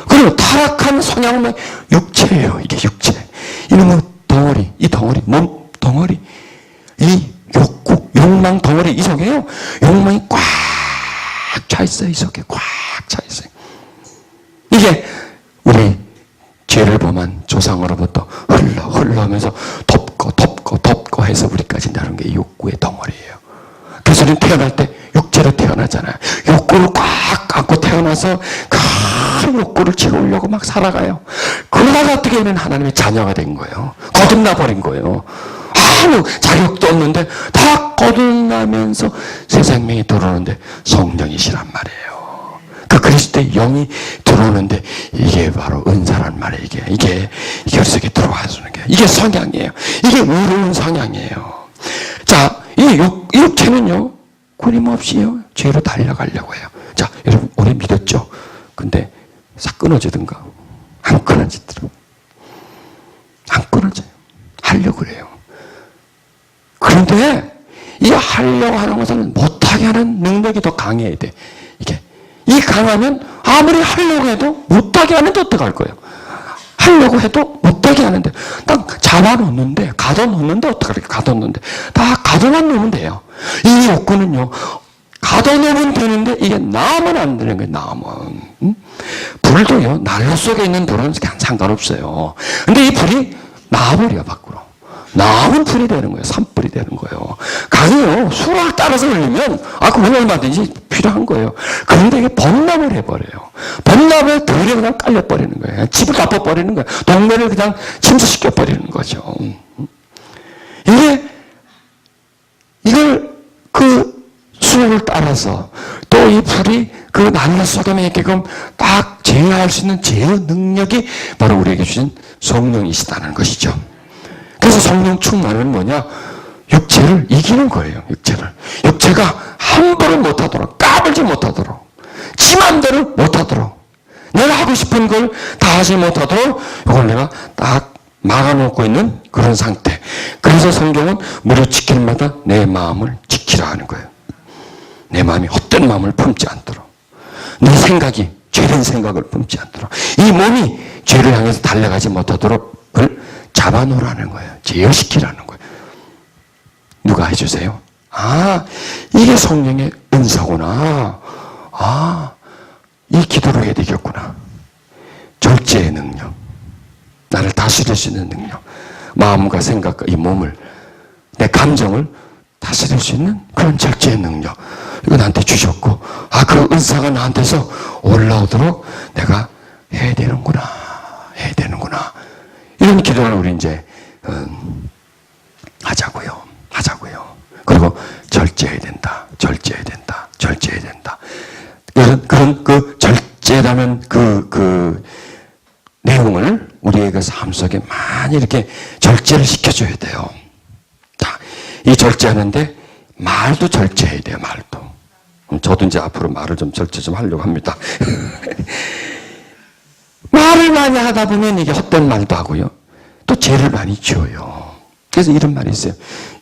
그리고 타락한 성향은 육체예요. 이게 육체. 이놈의 덩어리, 이 덩어리, 몸 덩어리, 이 욕구, 욕망 덩어리, 이 속에요. 욕망이 꽉 차 있어요. 이 속에 꽉 차 있어요. 이게 우리 죄를 범한 조상으로부터 흘러하면서 덮고 해서 우리까지 나는 게 욕구의 덩어리예요. 그래서 우리는 태어날 때 육체로 태어나잖아요. 욕구를 꽉 안고 태어나서 큰 욕구를 채우려고 막 살아가요. 그러다가 어떻게 보면 하나님의 자녀가 된 거예요. 거듭나 버린 거예요. 아무 자격도 없는데 다 거듭나면서 새 생명이 들어오는데 성령이시란 말이에요. 그 그리스도의 영이 들어오는데 이게 바로 은사란 말이에요. 이게 우리 속에 들어와 주는 게 이게 성향이에요. 이게 의로운 성향이에요. 자, 이 육체는요 끊임없이요 죄로 달려가려고 해요. 자, 여러분 오래 믿었죠? 근데 싹 끊어지든가 안 끊어지더라고요. 안 끊어져요. 하려고 그래요. 그런데 이 하려고 하는 것은 못하게 하는 능력이 더 강해야 돼. 이 강하면 아무리 하려고 해도 못하게 하는데 어떡할 거예요? 하려고 해도 못하게 하는데 딱 잡아놓는데 가둬놓는데 어떡할까요? 가둬놓는데 다 가둬만 놓으면 돼요. 이 욕구는요 가둬놓으면 되는데 이게 나오면 안 되는 거예요. 나오면 불도요 난로 속에 있는 불은 상관없어요. 근데 이 불이 나와버려 밖으로. 나오면 불이 되는 거예요. 산불이 되는 거예요. 강이요 수를 따라서 흘리면 그건 얼마든지 필요한 거예요. 그런데 이게 범람을 해버려요. 범람을 들에 그냥 깔려버리는 거예요. 집을 덮어버리는 거예요. 동네를 그냥 침수시켜버리는 거죠. 이걸 그 수를 따라서 또 이 불이 그 난로 속에만 있게끔 딱 제어할 수 있는 제어 능력이 바로 우리에게 주신 성령이시다는 것이죠. 그래서 성령 충만은 뭐냐? 육체를 이기는 거예요. 육체가 함부로 못하도록, 까불지 못하도록, 지 맘대로 못하도록, 내가 하고 싶은 걸 다 하지 못하도록 이걸 내가 딱 막아놓고 있는 그런 상태. 그래서 성경은 무릇 지키는 마다 내 마음을 지키라 하는 거예요. 내 마음이 헛된 마음을 품지 않도록, 내 생각이 죄된 생각을 품지 않도록, 이 몸이 죄를 향해서 달려가지 못하도록 그걸 잡아놓으라는 거예요. 제어시키라는 거예요. 누가 해주세요? 이게 성령의 은사구나. 이 기도를 해야 되겠구나. 절제의 능력. 나를 다스릴 수 있는 능력. 마음과 생각과 이 몸을, 내 감정을 다스릴 수 있는 그런 절제의 능력. 이거 나한테 주셨고, 그 은사가 나한테서 올라오도록 내가 해야 되는구나. 이런 기도를 우리 이제 하자고요. 그리고 절제해야 된다. 그런 그 절제라는 그 내용을 우리의 그 삶 속에 많이 이렇게 절제를 시켜줘야 돼요. 자, 이 절제하는데 말도 절제해야 돼요. 말도. 저도 이제 앞으로 말을 좀 절제 좀 하려고 합니다. 말을 많이 하다 보면 이게 헛된 말도 하고요. 또 죄를 많이 지어요. 그래서 이런 말이 있어요.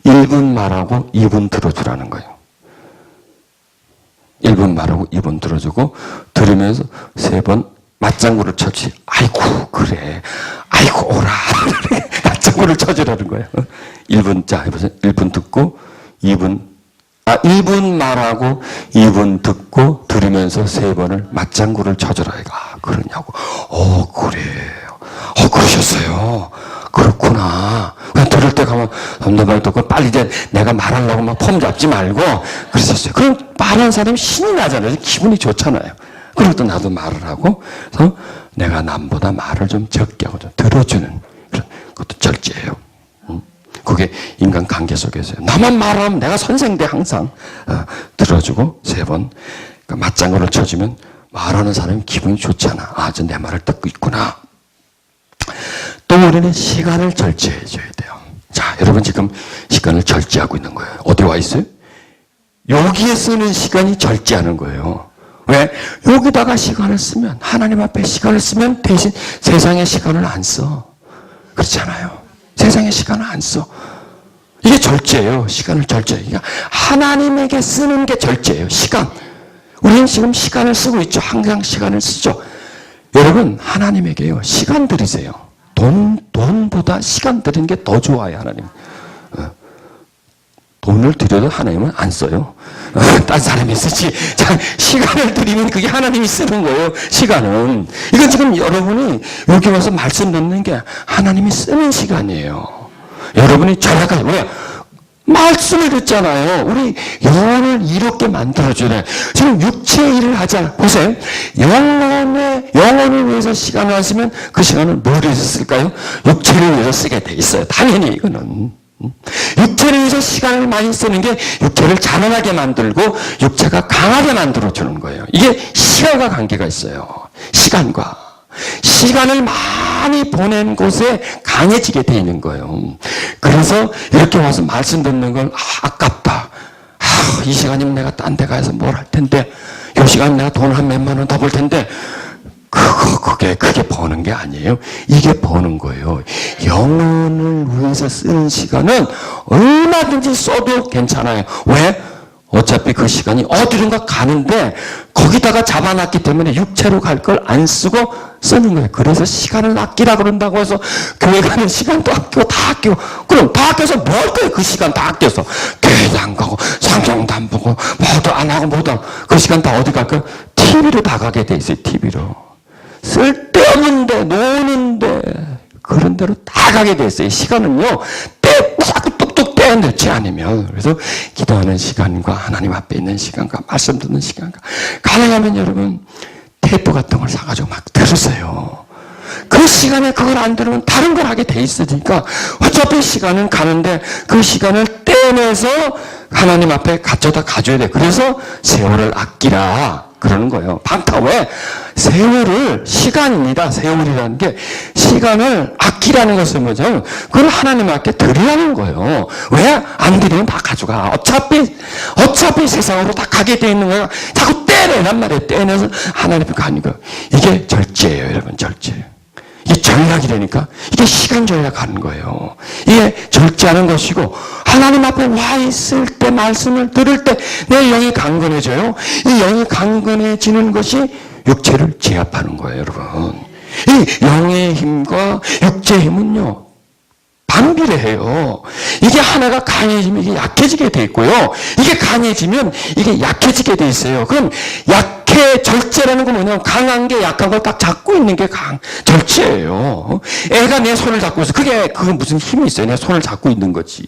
1분 말하고 2분 들어주라는 거예요. 1분 말하고 2분 들어주고 들으면서 3번 맞장구를 쳐지. 아이고 그래. 아이고 오라. 맞장구를 쳐주라는 거예요. 1분 자 해보세요. 1분 듣고 1분 말하고 2분 듣고 들으면서 3번을 맞장구를 쳐주라. 그러냐고. 그래요. 그러셨어요. 그렇구나. 그냥 들을 때 가면 말 듣고 빨리 이제 내가 말하려고 막 폼 잡지 말고 그랬었어요. 그럼 말하는 사람이 신이 나잖아요. 기분이 좋잖아요. 그리고 또 나도 말을 하고 그래서 내가 남보다 말을 좀 적게 하고 좀 들어주는 그런 것도 절제예요. 그게 인간 관계 속에서요. 나만 말하면 내가 선생돼 항상 들어주고 3번 그러니까 맞장구를 쳐주면 말하는 사람이 기분이 좋잖아. 저 내 말을 듣고 있구나. 또 우리는 시간을 절제해 줘야 돼요. 자, 여러분 지금 시간을 절제하고 있는 거예요. 어디 와 있어요? 여기에 쓰는 시간이 절제하는 거예요. 왜? 여기다가 시간을 쓰면, 하나님 앞에 시간을 쓰면 대신 세상의 시간을 안 써. 그렇잖아요. 세상의 시간을 안 써. 이게 절제예요. 시간을 절제. 그러니까 하나님에게 쓰는 게 절제예요. 시간. 우리는 지금 시간을 쓰고 있죠. 항상 시간을 쓰죠. 여러분, 하나님에게요. 시간 드리세요. 돈보다 시간 드리는 게 더 좋아요, 하나님. 돈을 드려도 하나님은 안 써요. 딴 사람이 쓰지. 자, 시간을 드리면 그게 하나님이 쓰는 거예요. 시간은. 이건 지금 여러분이 여기 와서 말씀 듣는 게 하나님이 쓰는 시간이에요. 여러분이 절약하지. 왜? 말씀을 듣잖아요. 우리 영혼을 이롭게 만들어줘야 돼. 지금 육체의 일을 하잖아요. 보세요. 영혼을 위해서 시간을 하시면 그 시간을 뭘 위해서 쓸까요? 육체를 위해서 쓰게 돼 있어요. 당연히 이거는. 육체를 위해서 시간을 많이 쓰는 게 육체를 자라나게 만들고 육체가 강하게 만들어주는 거예요. 이게 시간과 관계가 있어요. 시간을 많이 보낸 곳에 강해지게 돼 있는 거예요. 그래서 이렇게 와서 말씀 듣는 건 아깝다. 이 시간이면 내가 딴 데 가서 뭘 할 텐데, 이 시간 내가 돈 한 몇만 원 더 벌 텐데, 그게 버는 게 아니에요. 이게 버는 거예요. 영혼을 위해서 쓰는 시간은 얼마든지 써도 괜찮아요. 왜? 어차피 그 시간이 어디론가 가는데 거기다가 잡아놨기 때문에 육체로 갈 걸 안 쓰고 쓰는 거예요. 그래서 시간을 아끼라 그런다고 해서 교회 가는 시간도 아끼고 다 아끼고, 그럼 다 아껴서 뭐 할 거예요? 그 시간 다 아껴서 교회도 안 가고 성경도 안 보고 뭐도 안 하고 뭐도 안 하고 그 시간 다 어디 갈까요? TV로 다 가게 돼 있어요. TV로. 쓸데없는데 노는데 그런 데로 다 가게 돼 있어요. 시간은요. 자꾸 뚝뚝 빼내지 않으면. 그래서 기도하는 시간과 하나님 앞에 있는 시간과 말씀 듣는 시간과 가능하면 여러분 테이프 같은 걸 사가지고 막 들으세요. 그 시간에 그걸 안 들으면 다른 걸 하게 돼 있으니까 어차피 시간은 가는데 그 시간을 떼내서 하나님 앞에 가져다 가줘야 돼. 그래서 세월을 아끼라 그러는 거예요. 방타. 왜? 세월을, 시간입니다. 세월이라는 게 시간을 아끼라는 것은 뭐죠? 그걸 하나님 앞에 드리라는 거예요. 왜? 안 드리면 다 가져가. 어차피 세상으로 다 가게 돼 있는 거야. 자꾸 떼내란 말이에요. 떼내서 하나님 앞에 가는 거예요. 이게 절제예요, 여러분. 절제. 이게 전략이라니까. 이게 시간 전략하는 거예요. 이게 절제하는 것이고, 하나님 앞에 와 있을 때, 말씀을 들을 때 내 영이 강건해져요. 이 영이 강건해지는 것이 육체를 제압하는 거예요, 여러분. 이 영의 힘과 육체의 힘은요, 반비례해요. 이게 하나가 강해지면 이게 약해지게 돼 있고요. 이게 강해지면 이게 약해지게 돼 있어요. 그럼 절제라는 건 뭐냐면 강한 게 약한 걸 딱 잡고 있는 게 절제예요. 애가 내 손을 잡고 있어. 그게 무슨 힘이 있어요. 내 손을 잡고 있는 거지.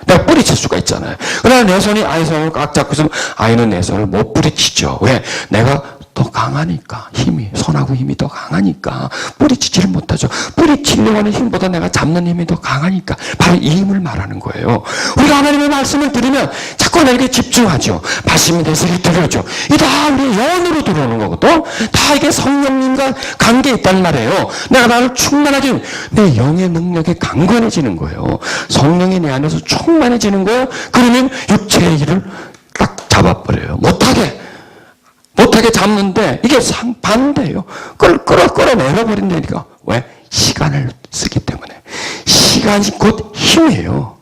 내가 뿌리칠 수가 있잖아요. 그러나 내 손이 아이 손을 꽉 잡고 있으면 아이는 내 손을 못 뿌리치죠. 왜? 내가 더 강하니까. 손하고 힘이 더 강하니까 뿌리치지를 못하죠. 뿌리치려고 하는 힘보다 내가 잡는 힘이 더 강하니까. 바로 이 힘을 말하는 거예요. 우리가 하나님의 말씀을 들으면 자꾸 나에게 집중하죠. 말씀이 내 속에 들어오죠. 이게 다 우리 영으로 들어오는 거거든. 다 이게 성령님과 관계에 있단 말이에요. 내가 나를 충만하게 내 영의 능력이 강건해지는 거예요. 성령이 내 안에서 충만해지는 거예요. 그러면 육체의 일을 딱 잡아버려요. 못하게 잡는데 이게 반대예요. 끌어내려버린다니까. 왜? 시간을 쓰기 때문에. 시간이 곧 힘이에요.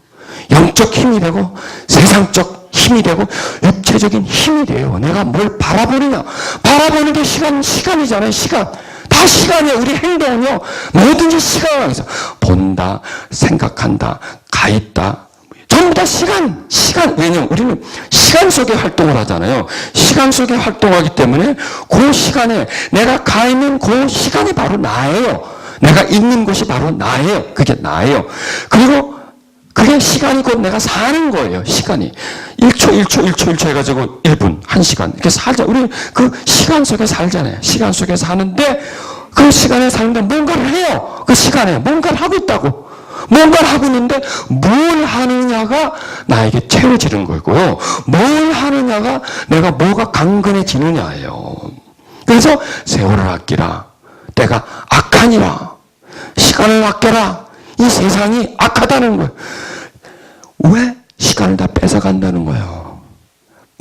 영적 힘이 되고 세상적 힘이 되고 육체적인 힘이 돼요. 내가 뭘 바라보느냐. 바라보는 게 시간이잖아요. 시간. 다 시간이에요. 우리 행동은요. 뭐든지 시간을 하면서 본다, 생각한다, 가있다. 전부 다 시간. 왜냐면 우리는 시간 속에 활동을 하잖아요. 시간 속에 활동하기 때문에 그 시간에 내가 가 있는 그 시간이 바로 나예요. 내가 있는 곳이 바로 나예요. 그게 나예요. 그리고 그게 시간이 곧 내가 사는 거예요. 시간이. 1초 해가지고 1분, 1시간. 이렇게 살자. 우리 그 시간 속에 살잖아요. 시간 속에 사는데 그 시간에 사는데 뭔가를 해요. 그 시간에 뭔가를 하고 있다고. 뭔가를 하고 있는데 뭘 하느냐가 나에게 채워지는 거고요. 뭘 하느냐가 내가 뭐가 강건해지느냐예요. 그래서 세월을 아끼라. 때가 악하니라. 시간을 아껴라. 이 세상이 악하다는 거예요. 왜? 시간을 다 뺏어간다는 거예요.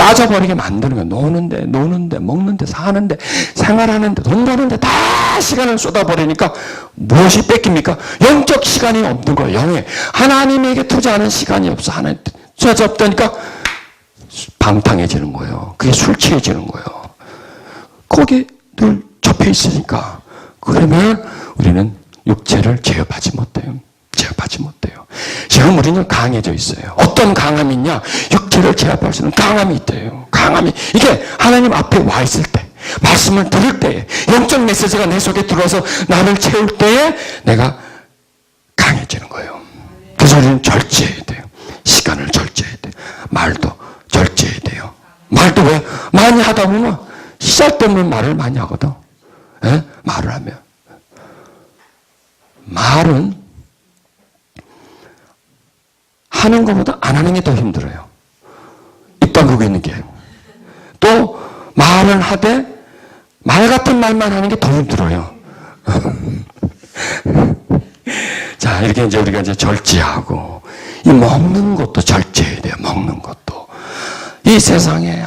빠져버리게 만드는 거예요. 노는데, 먹는데, 사는데, 생활하는데, 돈 버는데 다 시간을 쏟아버리니까 무엇이 뺏깁니까? 영적 시간이 없는 거예요. 영에. 하나님에게 투자하는 시간이 없어. 하나님 투자 없다니까 방탕해지는 거예요. 그게 술 취해지는 거예요. 거기에 늘 접해 있으니까. 그러면 우리는 육체를 제압하지 못해요. 제압하지 못해요. 지금 우리는 강해져 있어요. 어떤 강함이 있냐? 육체를 제압할 수 있는 강함이 있대요. 강함이. 이게 하나님 앞에 와 있을 때, 말씀을 들을 때에, 영적 메시지가 내 속에 들어와서 나를 채울 때에 내가 강해지는 거예요. 그래서 우리는 절제해야 돼요. 시간을 절제해야 돼요. 말도 절제해야 돼요. 말도 왜? 많이 하다 보면 시작되면 말을 많이 하거든. 예? 말을 하면. 말은 하는 것보다 안 하는 게 더 힘들어요. 입 다물고 있는 게. 또 말을 하되 말 같은 말만 하는 게 더 힘들어요. 자, 이렇게 이제 우리가 이제 절제하고, 이 먹는 것도 절제해야 돼요. 먹는 것도. 이 세상에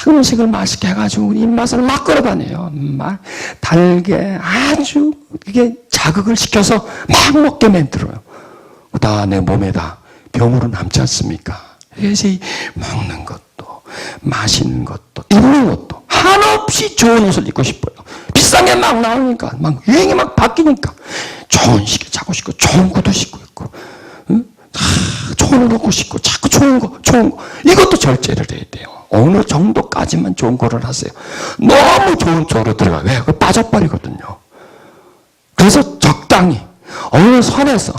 음식을 맛있게 해가지고 입맛을 막 끌어다녀요. 막 달게 아주 이게 자극을 시켜서 막 먹게 만들어요. 다 내 몸에다 병으로 남지 않습니까? 그래서 이 먹는 것도, 마시는 것도, 입는 것도 한없이 좋은 옷을 입고 싶어요. 비싼 게 막 나오니까, 막 유행이 막 바뀌니까 좋은 시계 차고 싶고, 좋은 구두 신고 있고, 응? 좋은 옷 입고 싶고, 자꾸 좋은 거. 이것도 절제를 해야 돼요. 어느 정도까지만 좋은 거를 하세요. 너무 좋은 쪽으로 들어가요. 왜? 그거 빠져버리거든요. 그래서 적당히, 어느 선에서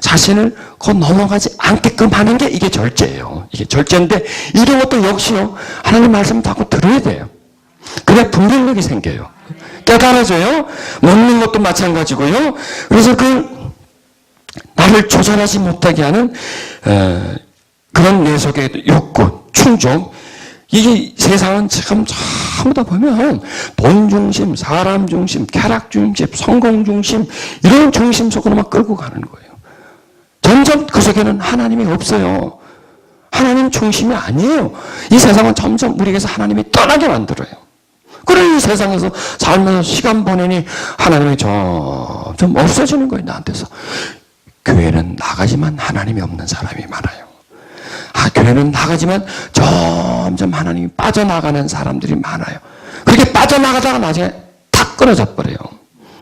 자신을 넘어가지 않게끔 하는 게 이게 절제예요. 이게 절제인데, 이런 것도 역시요, 하나님 말씀을 자꾸 들어야 돼요. 그래 분별력이 생겨요. 깨달아져요. 먹는 것도 마찬가지고요. 그래서 나를 조절하지 못하게 하는 그런 내 속의 욕구, 충동, 이 세상은 지금 전부 다 보면 돈 중심, 사람 중심, 쾌락 중심, 성공 중심, 이런 중심 속으로만 끌고 가는 거예요. 점점 그 속에는 하나님이 없어요. 하나님 중심이 아니에요. 이 세상은 점점 우리에게서 하나님이 떠나게 만들어요. 그래 이 세상에서 살면서 시간 보내니 하나님이 점점 없어지는 거예요. 나한테서. 교회는 나가지만 하나님이 없는 사람이 많아요. 교회는 나가지만 점점 하나님이 빠져나가는 사람들이 많아요. 그렇게 빠져나가다가 나중에 탁 끊어져 버려요.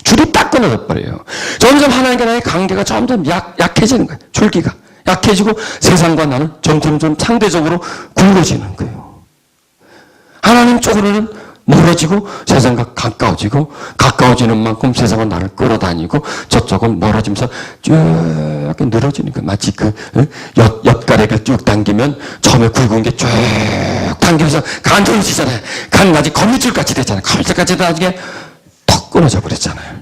줄이 딱 끊어져 버려요. 점점 하나님과의 관계가 점점 약해지는 거예요. 줄기가 약해지고 세상과 나는 점점 상대적으로 굵어지는 거예요. 하나님 쪽으로는 멀어지고 세상과 가까워지는 만큼 세상은 나를 끌어다니고 저쪽은 멀어지면서 쭉 늘어지는 거예요. 마치 엿가래를 쭉 당기면 처음에 굵은 게 쭉 당기면서 간절해지잖아요. 간까지 거미줄같이 되잖아요. 거미줄같이 나중에 턱 끊어져 버렸잖아요.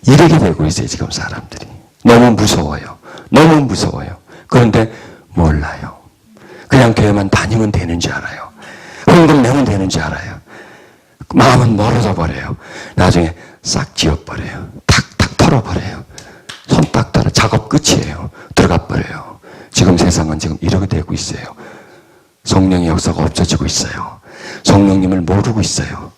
이렇게 되고 있어요. 지금 사람들이. 너무 무서워요. 너무 무서워요. 그런데 몰라요. 그냥 교회만 다니면 되는 줄 알아요. 헌금 내면 되는 줄 알아요. 마음은 멀어져 버려요. 나중에 싹 지워버려요. 탁탁 털어버려요. 손 딱 달아 작업 끝이에요. 들어가 버려요. 지금 세상은 지금 이렇게 되고 있어요. 성령의 역사가 없어지고 있어요. 성령님을 모르고 있어요.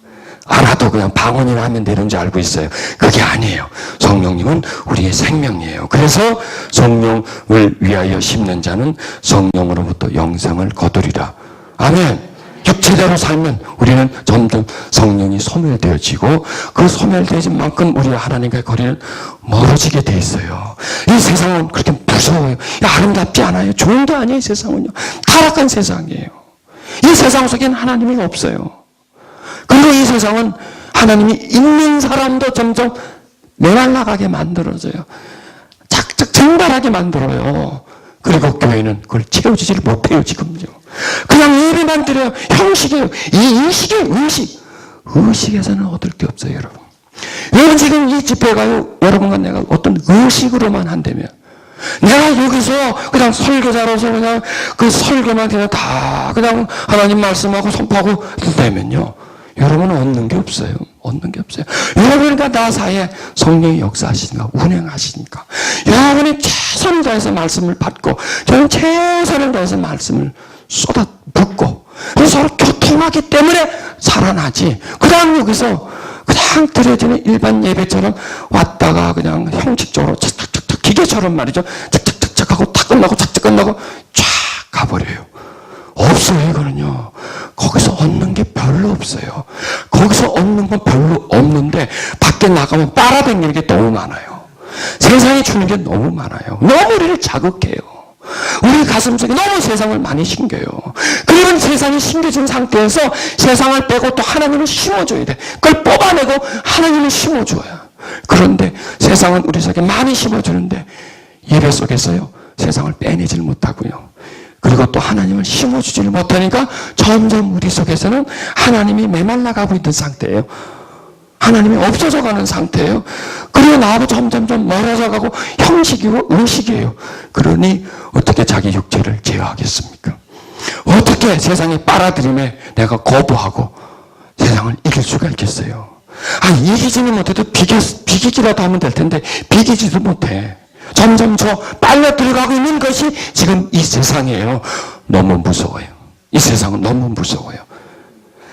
알아도 그냥 방언이나 하면 되는 줄 알고 있어요. 그게 아니에요. 성령님은 우리의 생명이에요. 그래서 성령을 위하여 심는 자는 성령으로부터 영생을 거두리라. 아멘. 육체대로 살면 우리는 점점 성령이 소멸되어지고 그 소멸되어진 만큼 우리가 하나님과의 거리는 멀어지게 돼 있어요. 이 세상은 그렇게 무서워요. 아름답지 않아요. 좋은 게 아니에요. 이 세상은요. 타락한 세상이에요. 이 세상 속에는 하나님이 없어요. 그리고 이 세상은 하나님이 있는 사람도 점점 메말라가게 만들어져요. 착착 증발하게 만들어요. 그리고 교회는 그걸 채워주지를 못해요. 지금요. 그냥 예배만 드려요. 형식이에요. 이 인식이에요. 의식에서는 얻을 게 없어요. 여러분. 여러분 지금 이 집회 가요. 여러분과 내가 어떤 의식으로만 한다면 내가 여기서 그냥 설교자로서 그냥 그 설교만 그냥 다 그냥 하나님 말씀하고 선포하고 된다면요. 여러분은 얻는 게 없어요. 얻는 게 없어요. 여러분과 나 사이에 성령이 역사하시니까, 운행하시니까. 여러분이 최선을 다해서 말씀을 받고, 저는 최선을 다해서 말씀을 쏟아붓고 서로 교통하기 때문에 살아나지. 그 다음 여기서 그냥 드려지는 일반 예배처럼 왔다가 그냥 형식적으로 착착착착 기계처럼 말이죠. 착착착착 하고 탁 끝나고 착착 끝나고 쫙 가버려요. 없어요. 이거는요. 거기서 얻는 게 별로 없어요. 거기서 얻는 건 별로 없는데 밖에 나가면 빨아당기는 게 너무 많아요. 세상이 주는 게 너무 많아요. 너무 우리를 자극해요. 우리 가슴속에 너무 세상을 많이 심겨요. 그런 세상이 심겨진 상태에서 세상을 빼고 또 하나님을 심어줘야 돼. 그걸 뽑아내고 하나님을 심어줘야. 그런데 세상은 우리 속에 많이 심어주는데 예배 속에서요 세상을 빼내질 못하고요. 그리고 또 하나님을 심어주지를 못하니까 점점 우리 속에서는 하나님이 메말라가고 있는 상태예요. 하나님이 없어져가는 상태예요. 그리고 나하고 점점점 멀어져가고 형식이고 의식이에요. 그러니 어떻게 자기 육체를 제어하겠습니까? 어떻게 세상의 빨아들임에 내가 거부하고 세상을 이길 수가 있겠어요? 이기지는 못해도 비기기라도 하면 될 텐데 비기지도 못해. 점점 저 빨려 들어가고 있는 것이 지금 이 세상이에요. 너무 무서워요. 이 세상은 너무 무서워요.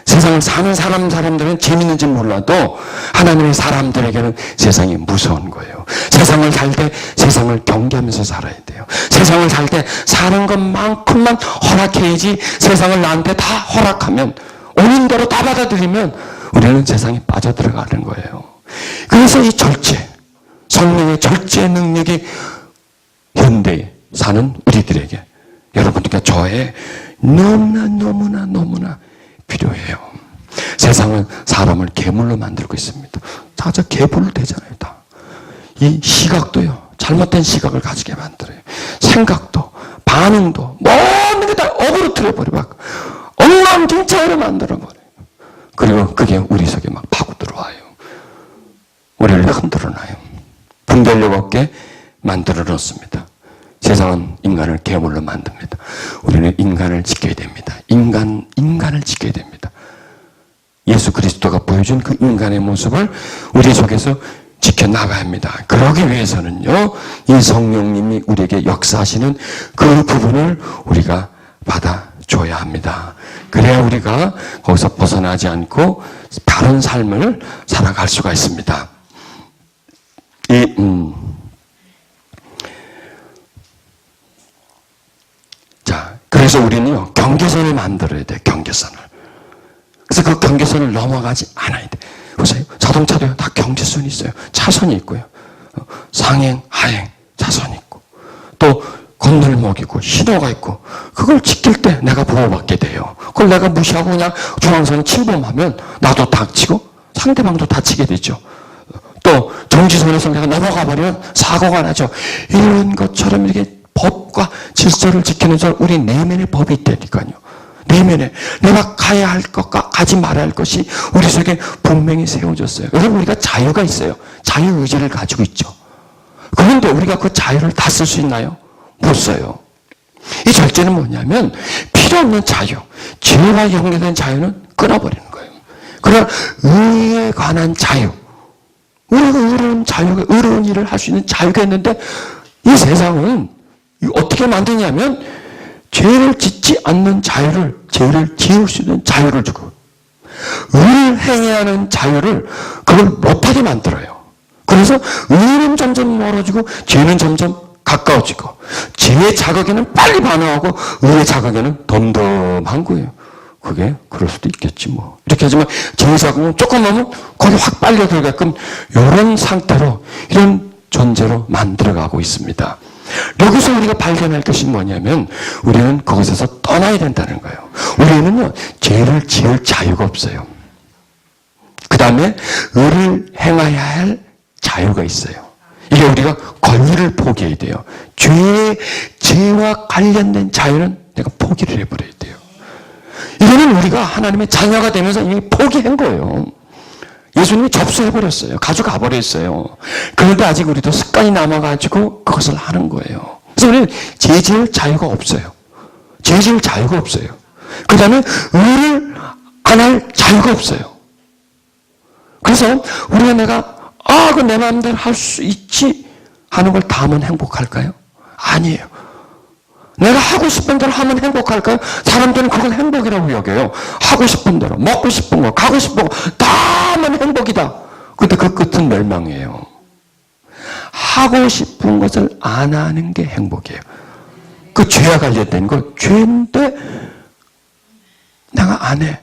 세상을 사는 사람들은 재밌는지 몰라도 하나님의 사람들에게는 세상이 무서운 거예요. 세상을 살 때 세상을 경계하면서 살아야 돼요. 세상을 살 때 사는 것만큼만 허락해야지 세상을 나한테 다 허락하면 오는 대로 다 받아들이면 우리는 세상에 빠져들어가는 거예요. 그래서 이 절제, 성령의 절제 능력이 현대에 사는 우리들에게 여러분들과 저의 너무나 필요해요. 세상은 사람을 괴물로 만들고 있습니다. 다 저 괴물로 되잖아요. 다. 이 시각도요. 잘못된 시각을 가지게 만들어요. 생각도 반응도 모든 게 다 어그러뜨려버리고 엉망진창으로 만들어버려요. 그리고 그게 우리 속에 막 파고 들어와요. 우리를 흔들어놔요. 분별력 없게 만들어 놓습니다. 세상은 인간을 괴물로 만듭니다. 우리는 인간을 지켜야 됩니다. 인간을 지켜야 됩니다. 예수 그리스도가 보여준 그 인간의 모습을 우리 속에서 지켜나가야 합니다. 그러기 위해서는요, 이 성령님이 우리에게 역사하시는 그 부분을 우리가 받아줘야 합니다. 그래야 우리가 거기서 벗어나지 않고 바른 삶을 살아갈 수가 있습니다. 자, 그래서 우리는요, 경계선을 만들어야 돼요, 경계선을. 그래서 그 경계선을 넘어가지 않아야 돼. 보세요. 자동차도요, 다 경계선이 있어요. 차선이 있고요. 상행, 하행, 차선이 있고. 또, 건널목이고, 신호가 있고. 그걸 지킬 때 내가 보호받게 돼요. 그걸 내가 무시하고 그냥 중앙선을 침범하면 나도 다치고 상대방도 다치게 되죠. 또, 정지선에서 내가 넘어가 버리면 사고가 나죠. 이런 것처럼 이렇게 법과 질서를 지키는 저 우리 내면의 법이 있다니까요. 내면에 내가 가야 할 것과 가지 말아야 할 것이 우리 속에 분명히 세워졌어요. 여러분, 우리가 자유가 있어요. 자유의지를 가지고 있죠. 그런데 우리가 그 자유를 다 쓸 수 있나요? 못 써요. 이 절제는 뭐냐면 필요 없는 자유, 죄와 연결된 자유는 끊어버리는 거예요. 그러나 의에 관한 자유, 우리가 의로운 자유가, 의로운 일을 할 수 있는 자유가 있는데 이 세상은 어떻게 만드냐면 죄를 짓지 않는 자유를, 죄를 지을 수 있는 자유를 주고 의를 행해야 하는 자유를 그걸 못하게 만들어요. 그래서 의는 점점 멀어지고 죄는 점점 가까워지고 죄의 자극에는 빨리 반응하고 의의 자극에는 덤덤한 거예요. 그게 그럴 수도 있겠지 뭐. 이렇게 하지만 죄의 자극은 조금 하면 거기 확 빨려 들어가게끔 이런 상태로 이런 존재로 만들어가고 있습니다. 여기서 우리가 발견할 것이 뭐냐면 우리는 거기서 떠나야 된다는 거예요. 우리는요, 죄를 지을 자유가 없어요. 그 다음에 의를 행해야 할 자유가 있어요. 이게 우리가 권리를 포기해야 돼요. 죄와 관련된 자유는 내가 포기를 해버려야 돼요. 이거는 우리가 하나님의 자녀가 되면서 이미 포기한 거예요. 예수님이 접수해버렸어요. 가져가버렸어요. 그런데 아직 우리도 습관이 남아가지고 그것을 하는 거예요. 그래서 우리는 죄 지을 자유가 없어요. 죄 지을 자유가 없어요. 그 다음에 의를 안 할 자유가 없어요. 그래서 우리가 내가 그 내 마음대로 할 수 있지 하는 걸 다 하면 행복할까요? 아니에요. 내가 하고 싶은 대로 하면 행복할까요? 사람들은 그걸 행복이라고 여겨요. 하고 싶은 대로, 먹고 싶은 거, 가고 싶은 거 다 하면 행복이다. 근데 그 끝은 멸망이에요. 하고 싶은 것을 안 하는 게 행복이에요. 그 죄와 관련된 거, 죄인데 내가 안 해.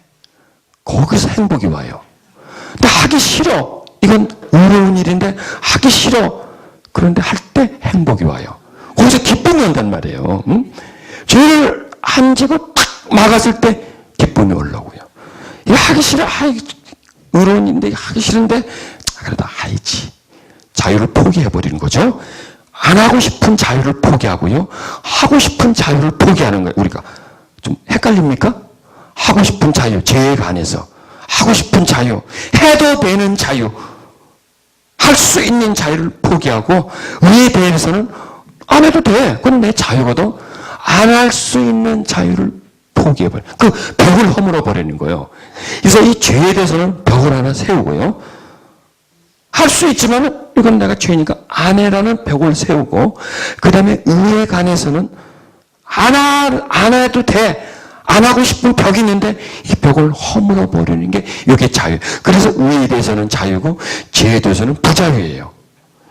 거기서 행복이 와요. 근데 하기 싫어. 이건 어려운 일인데 하기 싫어. 그런데 할 때 행복이 와요. 거기서 기쁨이 온단 말이에요. 응? 죄를 안 지고 딱 막았을 때 기쁨이 올라오고요. 이거 하기 싫어. 어려운 일인데 하기 싫은데 그래도 하야지. 자유를 포기해버리는 거죠. 안 하고 싶은 자유를 포기하고요. 하고 싶은 자유를 포기하는 거예요. 우리가 좀 헷갈립니까? 하고 싶은 자유, 죄에 관해서 하고 싶은 자유, 해도 되는 자유, 할 수 있는 자유를 포기하고 의에 대해서는 안 해도 돼. 그건 내 자유거든. 안 할 수 있는 자유를 포기해버려. 그 벽을 허물어 버리는 거예요. 그래서 이 죄에 대해서는 벽을 하나 세우고요. 할 수 있지만 이건 내가 죄니까 안 해라는 벽을 세우고 그 다음에 의에 관해서는 안 해도 돼. 안 하고 싶은 벽이 있는데 이 벽을 허물어 버리는 게 이게 자유. 그래서 의에 대해서는 자유고 죄에 대해서는 부자유예요.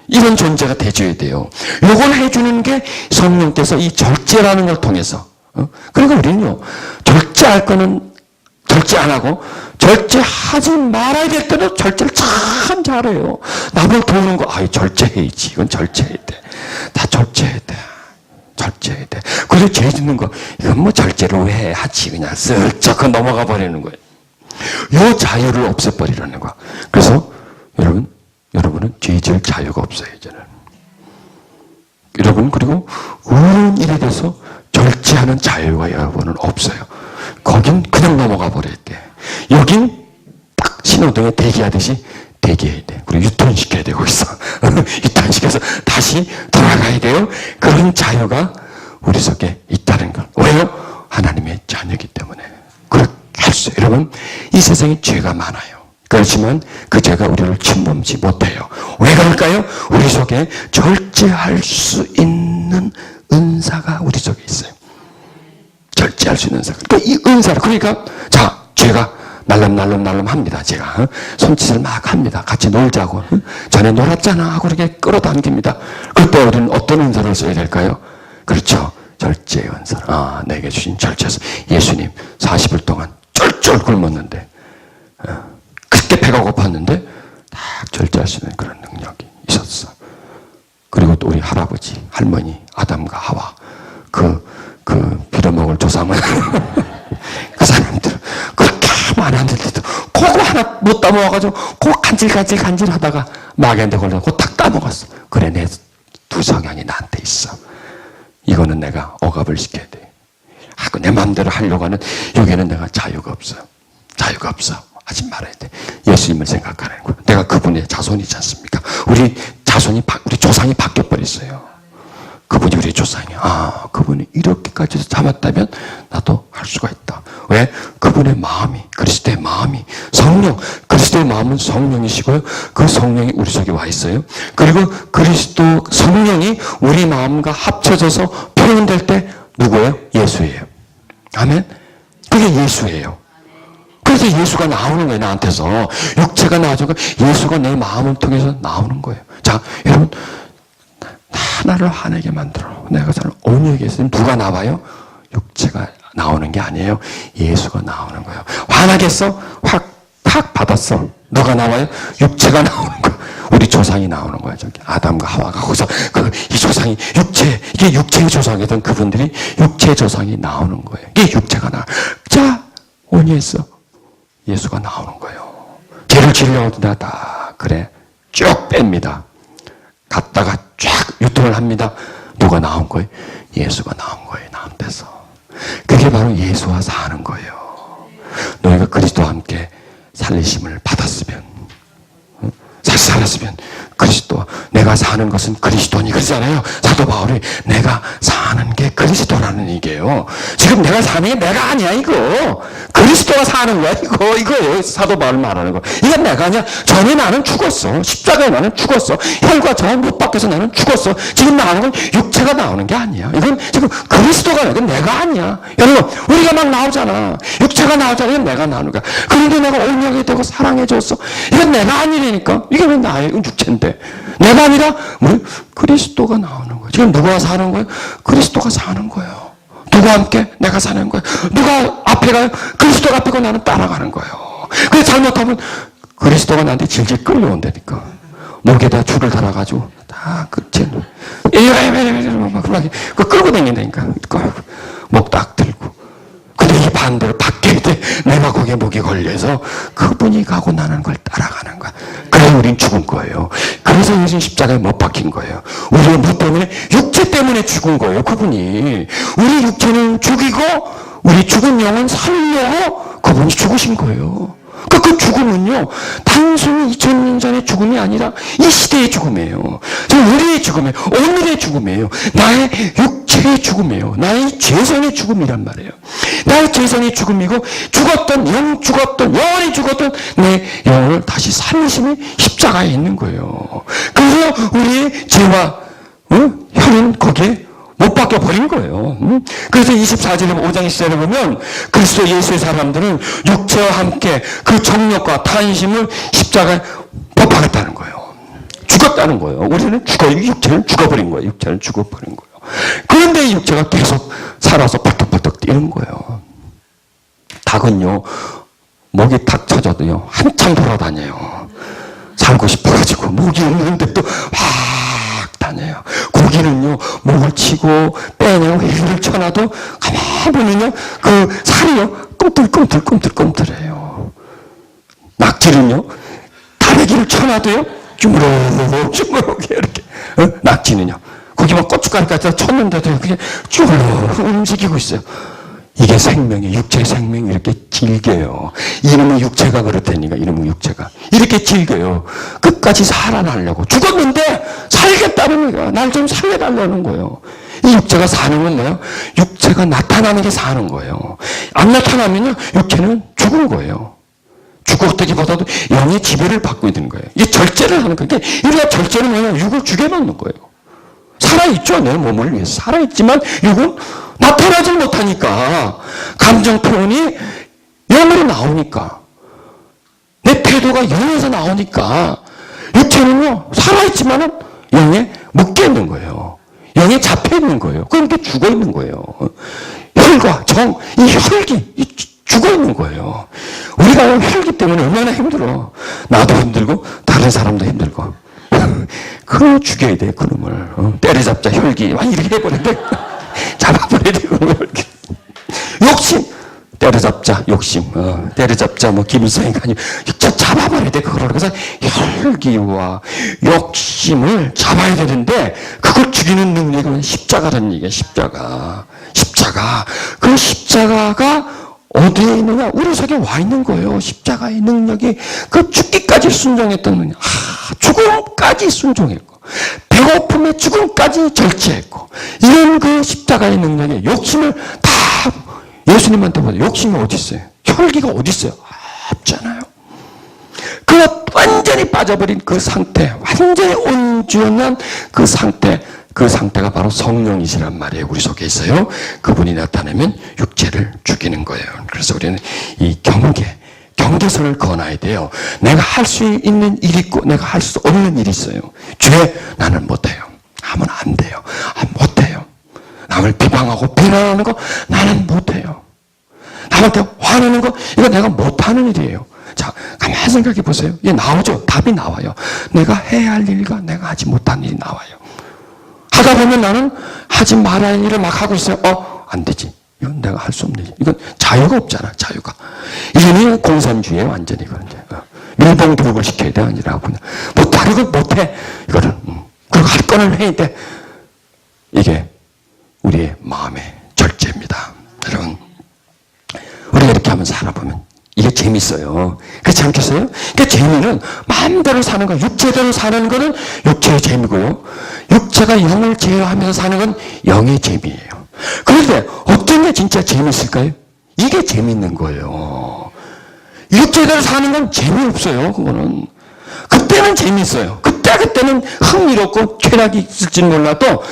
이런 존재가 되줘야 돼요. 이걸 해주는 게 성령께서 이 절제라는 걸 통해서. 그러니까 우리는요, 절제할 거는 절제 안 하고, 절제하지 말아야 될 때는 절제를 참 잘해요. 남을 도우는 거, 절제해야지. 이건 절제해야 돼. 다 절제해야 돼. 절제해야 돼. 그래서 죄 짓는 거, 이건 뭐 절제를 왜 하지? 그냥 슬쩍 넘어가 버리는 거예요. 이 자유를 없애버리라는 거야. 그래서 여러분은 죄 지을 자유가 없어요, 이제는. 여러분, 그리고 어려운 일에 대해서 절제하는 자유가 여러분은 없어요. 거긴 그냥 넘어가 버려야 돼. 여긴 딱 신호등에 대기하듯이 대기해야 돼. 그리고 유턴시켜야 되고 있어. 유턴시켜서 다시 돌아가야 돼요. 그런 자유가 우리 속에 있다는 걸. 왜요? 하나님의 자녀이기 때문에. 그렇게 할 수. 여러분, 이 세상에 죄가 많아요. 그렇지만 그 죄가 우리를 침범치 못해요. 왜 그럴까요? 우리 속에 절제할 수 있는 은사가 우리 속에 있어요. 절제할 수 있는 은사가. 그러니까 이 은사를, 그러니까, 죄가 날름날름 합니다. 제가 손짓을 막 합니다. 같이 놀자고. 전에 놀았잖아 하고 이렇게 끌어당깁니다. 그때 우리는 어떤 은사를 써야 될까요? 그렇죠. 절제의 은사. 내게 주신 절제에서 예수님 40일 동안 쫄쫄 굶었는데 그때 배가 고팠는데 딱 절제할 수 있는 그런 능력이 있었어. 그리고 또 우리 할아버지, 할머니, 아담과 하와 그 빌어먹을 조상은 그 사람들 그렇게 많았는데도 그거 하나 못 따먹어가지고 그거 간질 하다가 마귀한테 걸려서 그거 딱 따먹었어. 그래, 내 두 성향이 나한테 있어. 이거는 내가 억압을 시켜야 돼. 내 마음대로 하려고 하는 여기에는 내가 자유가 없어. 자유가 없어. 하지 말아야 돼. 예수님을 생각하는 거야. 내가 그분의 자손이지 않습니까? 우리 조상이 바뀌어버렸어요. 그분이 우리 조상이야. 그분이 이렇게까지 참았다면 나도 할 수가 있다. 왜? 그분의 마음이, 그리스도의 마음이, 그리스도의 마음은 성령이시고요. 그 성령이 우리 속에 와 있어요. 그리고 그리스도 성령이 우리 마음과 합쳐져서 표현될 때 누구예요? 예수예요. 아멘? 그게 예수예요. 그래서 예수가 나오는 거예요, 나한테서. 육체가 나와서 예수가 내 마음을 통해서 나오는 거예요. 자, 여러분, 나를 화내게 만들어. 내가 저는 온유하게 했으면 누가 나와요? 육체가 나오는 게 아니에요. 예수가 나오는 거예요. 화나겠어? 확 받았어. 누가 나와요? 육체가 나오는 거예요. 우리 조상이 나오는 거예요. 저기 아담과 하와가 거기서 이 조상이 이게 육체의 조상이던 그분들이 육체의 조상이 나오는 거예요. 이게 육체가 자, 온유했어. 예수가 나오는 거예요. 죄를 지으려고 하다. 그래. 쭉 뺍니다. 갔다가 쫙 유턴을 합니다. 누가 나온 거예요? 예수가 나온 거예요. 나한테서. 그게 바로 예수와 사는 거예요. 너희가 그리스도와 함께 살리심을 받았으면, 살았으면 그리스도와 내가 사는 것은 그리스도니 그러잖아요. 사도 바울이 내가 사는 게 그리스도라는 얘기예요. 지금 내가 사는 게 내가 아니야, 이거. 그리스도가 사는 거야, 이거예요. 사도 바울 말하는 거. 이건 내가 아니야. 전에 나는 죽었어. 십자가에 나는 죽었어. 혈과 정 못 박혀서 나는 죽었어. 지금 나오는 건 육체가 나오는 게 아니야. 이건 지금 그리스도가 이건 내가 아니야. 여러분, 우리가 막 나오잖아. 육체가 나오잖아. 이건 내가 나오는 거야. 그런데 내가 온유하게 되고 사랑해줬어. 이건 내가 아니라니까. 이게 왜 나의 육체인데. 내가 아니라 뭐 그리스도가 나오는 거예요. 지금 누가 사는 거예요? 그리스도가 사는 거예요. 누가 함께? 내가 사는 거예요. 누가 앞에 가요? 그리스도가 앞에 가고 나는 따라가는 거예요. 그래서 잘못하면 그리스도가 나한테 질질 끌려온다니까. 목에다 줄을 달아가지고 다 끝을 막 끌고 다닌다니까. 목 딱 들고. 근데 이게 반대로 바뀌어야 돼. 내가 거기에 목이 걸려서 그분이 가고 나는 걸 따라가는 거야. 그래서 우린 죽은 거예요. 그래서 예수님 십자가에 못 박힌 거예요. 우리가 뭐 때문에? 육체 때문에 죽은 거예요. 그분이. 우리 육체는 죽이고 우리 죽은 영은 살려고 그분이 죽으신 거예요. 그 죽음은요, 단순히 2000년 전의 죽음이 아니라 이 시대의 죽음이에요. 우리의 죽음이에요. 오늘의 죽음이에요. 나의 육체의 죽음이에요. 나의 죄성의 죽음이란 말이에요. 나의 죄성의 죽음이고, 영원히 죽었던 내 영혼을 다시 살리심이 십자가에 있는 거예요. 그래서 우리의 죄와 혈은 거기에 못 박혀 버린 거예요. 그래서 24절에 5장 10절에 보면 그리스도 예수의 사람들은 육체와 함께 그 정욕과 탄심을 십자가에 못 박았다는 거예요. 죽었다는 거예요. 우리는 육체는 죽어버린 거예요. 육체는 죽어버린 거예요. 그런데 이 육체가 계속 살아서 벌떡벌떡 뛰는 거예요. 닭은요, 목이 탁 쳐져도요, 한참 돌아다녀요. 살고 싶어가지고 목이 없는데도 다녀요. 고기는요, 목을 치고 빼내고 힐을 쳐놔도 가만히 보면요, 그 살이요, 꿈틀꿈틀해요. 낙지는요, 다래기를 쳐놔도요, 주무룩 이렇게. 낙지는요, 거기만 고춧가루까지 쳤는데도 그냥 쭉 움직이고 있어요. 이게 생명이, 육체의 생명이 이렇게 질겨요. 이놈의 육체가 그렇다니까, 이놈의 육체가. 이렇게 질겨요. 끝까지 살아나려고. 죽었는데 살겠다는 거야. 날 좀 살려달라는 거예요. 이 육체가 사는 건 뭐예요? 육체가 나타나는 게 사는 거예요. 안 나타나면요, 육체는 죽은 거예요. 죽었다기보다도 영의 지배를 받고 있는 거예요. 이 절제를 하는 거예요. 우리가 절제는 뭐냐? 육을 죽여놓는 거예요. 살아있죠. 내 몸을 위해서. 살아있지만 육은 나타나지 못하니까. 감정 표현이 영으로 나오니까. 내 태도가 영에서 나오니까. 육체는요, 살아있지만은 영에 묶여있는 거예요. 영에 잡혀있는 거예요. 그러니까 죽어있는 거예요. 혈과 정, 이 혈기, 죽어있는 거예요. 우리가 혈기 때문에 얼마나 힘들어. 나도 힘들고, 다른 사람도 힘들고. 그걸 죽여야 돼, 그놈을. 때려잡자, 혈기. 막 이렇게 해버려야 돼. 잡아버려야 돼, 그놈을. 욕심. 때려잡자, 욕심. 때려잡자, 기분성이가 아니고. 잡아버려야 돼, 그거를. 그래서 혈기와 욕심을 잡아야 되는데, 그걸 죽이는 능력은 십자가라는 얘기야, 십자가. 그 십자가가 어디에 있느냐? 우리 속에 와 있는 거예요. 십자가의 능력이. 그 죽기까지 순종했던 능력. 죽음까지 순종했고, 배고픔에 죽음까지 절제했고, 이런 그 십자가의 능력에 욕심을 다 예수님한테 보자. 욕심이 어디 있어요? 혈기가 어디 있어요? 없잖아요. 그 완전히 빠져버린 그 상태, 완전히 온전한 그 상태가 바로 성령이시란 말이에요. 우리 속에 있어요. 그분이 나타나면 육체를 죽이는 거예요. 그래서 우리는 이 경계선을 거놔야 돼요. 내가 할 수 있는 일이 있고 내가 할 수 없는 일이 있어요. 죄 나는 못해요. 하면 안 돼요. 못해요. 남을 비방하고 비난하는 거 나는 못해요. 남한테 화내는 거 이거 내가 못하는 일이에요. 자, 가만히 생각해 보세요. 이게 나오죠. 답이 나와요. 내가 해야 할 일과 내가 하지 못한 일이 나와요. 하다 보면 나는 하지 말아야 할 일을 막 하고 있어요. 안 되지. 이건 내가 할 수 없는 일. 이건 자유가 없잖아, 자유가. 이게 공산주의에 완전히 그런데. 밀봉 교육을 시켜야 돼, 아니라 그냥. 다른 걸 못해. 이거는. 그리고 할 거는 해야 돼. 이게 우리의 마음의 절제입니다. 여러분, 우리가 이렇게 하면 살아보면 이게 재밌어요. 그렇지 않겠어요? 그러니까 재미는 마음대로 사는 거, 육체대로 사는 거는 육체의 재미고요. 육체가 영을 제어하면서 사는 건 영의 재미예요. 그런데 어떤 게 진짜 재밌을까요? 이게 재밌는 거예요. 육체대로 사는 건 재미없어요. 그거는. 그때는 재밌어요. 그때는 흥미롭고 쾌락이 있을지는 몰라도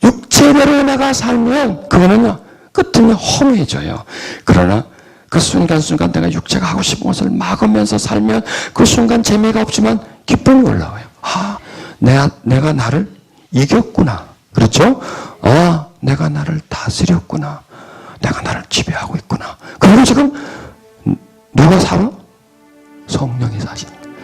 육체대로 내가 살면 그거는요, 끝은 허무해져요. 그러나 그 순간순간 내가 육체가 하고 싶은 것을 막으면서 살면 그 순간 재미가 없지만 기쁨이 올라와요. 아, 내가 나를 이겼구나. 그렇죠? 아, 내가 나를 다스렸구나. 내가 나를 지배하고 있구나. 그리고 지금 누가 살아? 성령이 사시는 거예요.